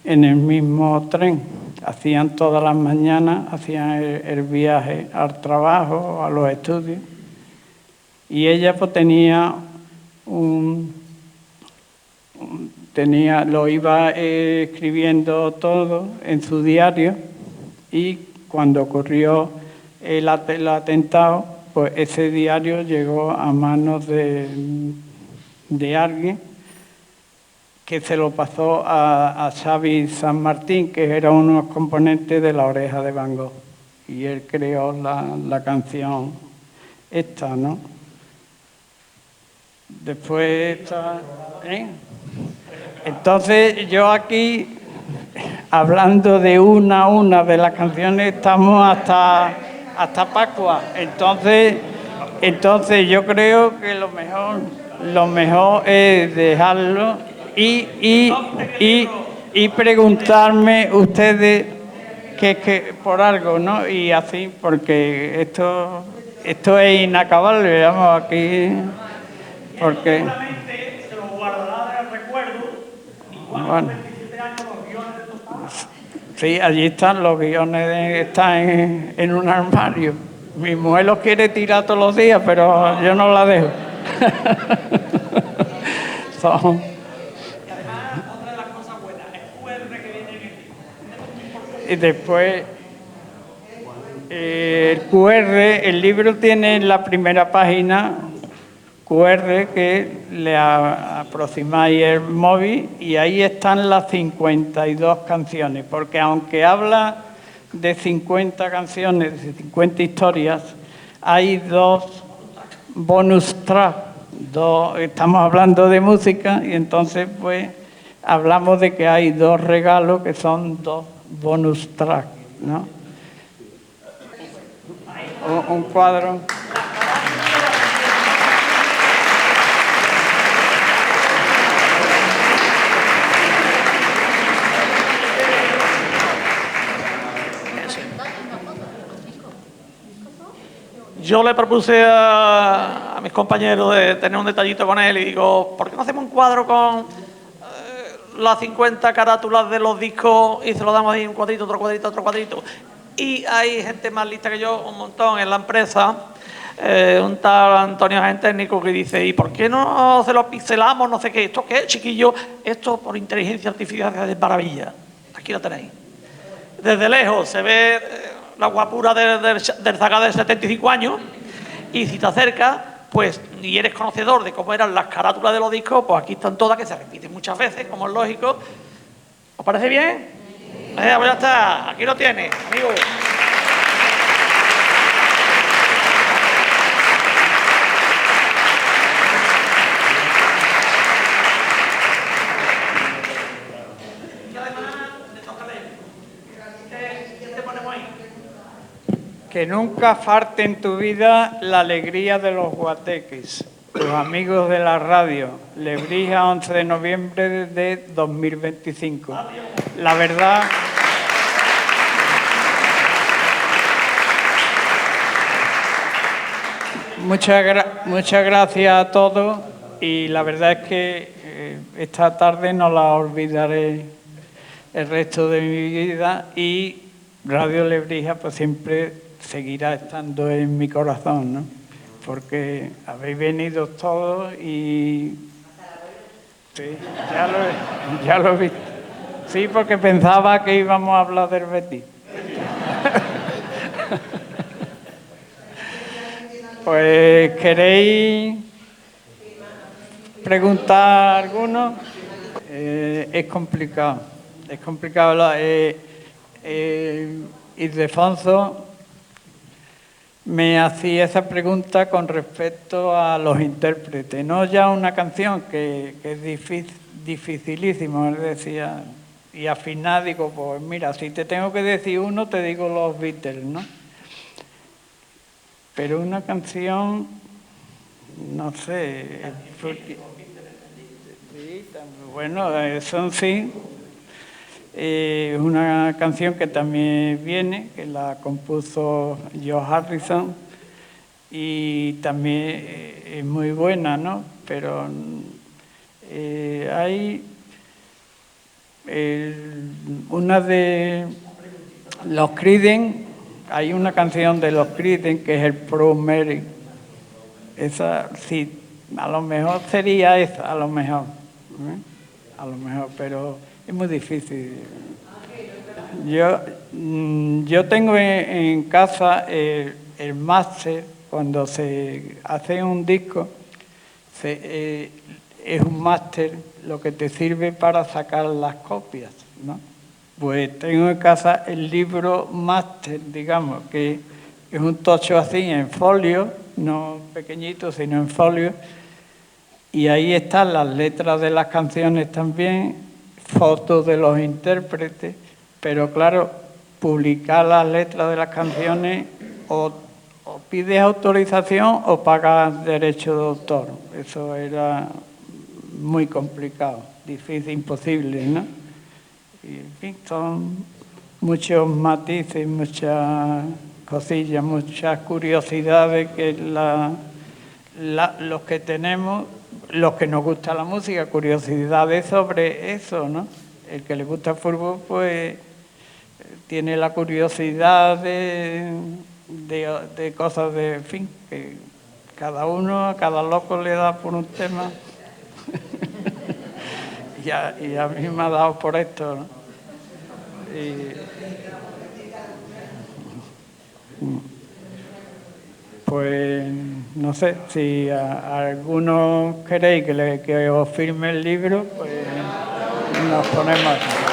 en el mismo tren. Hacían todas las mañanas, hacían el viaje al trabajo, a los estudios. Y ella pues lo iba escribiendo todo en su diario, y cuando ocurrió el atentado, pues ese diario llegó a manos de alguien que se lo pasó a Xavi San Martín, que era uno de los componentes de La Oreja de Van Gogh, y él creó la canción esta, ¿no? Después esta, ¿eh? Entonces yo aquí, hablando de una a una de las canciones, estamos hasta Pascua. Entonces yo creo que lo mejor es dejarlo y preguntarme ustedes que por algo, ¿no? Y así, porque esto es inacabable, vamos, aquí, porque... Se lo guardará de recuerdo. Bueno. Sí, allí están los guiones, están en un armario. Mi mujer los quiere tirar todos los días, pero yo no la dejo. Son... Otra de las cosas buenas, el QR que viene aquí. Y después, el QR, el libro tiene en la primera página QR que le aproximáis el móvil, y ahí están las 52 canciones, porque aunque habla de 50 canciones, de 50 historias, hay 2 bonus tracks, estamos hablando de música, y entonces pues hablamos de que hay 2 regalos que son 2 bonus tracks, ¿no? Un cuadro. Yo le propuse a mis compañeros de tener un detallito con él y digo, ¿por qué no hacemos un cuadro con las 50 carátulas de los discos y se lo damos ahí un cuadrito, otro cuadrito, otro cuadrito? Y hay gente más lista que yo, un montón en la empresa, un tal Antonio Agente Técnico que dice, ¿y por qué no se lo pixelamos? No sé qué, ¿esto qué es, chiquillo? Esto por inteligencia artificial es maravilla. Aquí lo tenéis. Desde lejos se ve la guapura del zaga de 75 años, y si te acercas, pues, y eres conocedor de cómo eran las carátulas de los discos, pues aquí están todas, que se repiten muchas veces, como es lógico. ¿Os parece bien? Pues ya está, aquí lo tienes, amigo. Que nunca falte en tu vida la alegría de los guateques, los amigos de la radio. Lebrija, 11 de noviembre de 2025. La verdad... Muchas gracias a todos, y la verdad es que esta tarde no la olvidaré el resto de mi vida, y Radio Lebrija pues siempre seguirá estando en mi corazón, ¿no? Porque habéis venido todos y... Sí, ya lo he visto. Sí, porque pensaba que íbamos a hablar del Betis. Pues, ¿queréis preguntar alguno? Es complicado. Ildefonso me hacía esa pregunta con respecto a los intérpretes, no ya una canción que es dificilísimo, él decía, y al final digo, pues mira, si te tengo que decir uno, te digo los Beatles, ¿no? Pero una canción no sé, sí, bueno, son sí. Es una canción que también viene, que la compuso George Harrison y también es muy buena, ¿no? Pero hay una de los Creedence, hay una canción de los Creedence que es el Proud Mary. Esa sí, a lo mejor sería esa, a lo mejor. A lo mejor, pero es muy difícil. Yo tengo en casa el máster, cuando se hace un disco, es un máster lo que te sirve para sacar las copias, ¿no? Pues tengo en casa el libro máster, digamos, que es un tocho así en folio, no pequeñito, sino en folio, y ahí están las letras de las canciones también, fotos de los intérpretes, pero claro, publicar las letras de las canciones o pides autorización o pagas derecho de autor. Eso era muy complicado, difícil, imposible, ¿no? Y en fin, son muchos matices, muchas cosillas, muchas curiosidades que los que tenemos, los que nos gusta la música, curiosidades sobre eso, ¿no? El que le gusta el fútbol, pues tiene la curiosidad de cosas de, en fin, que cada uno, a cada loco le da por un tema. y a mí me ha dado por esto, ¿no? Pues no sé, si a alguno queréis que os firme el libro, pues nos ponemos aquí.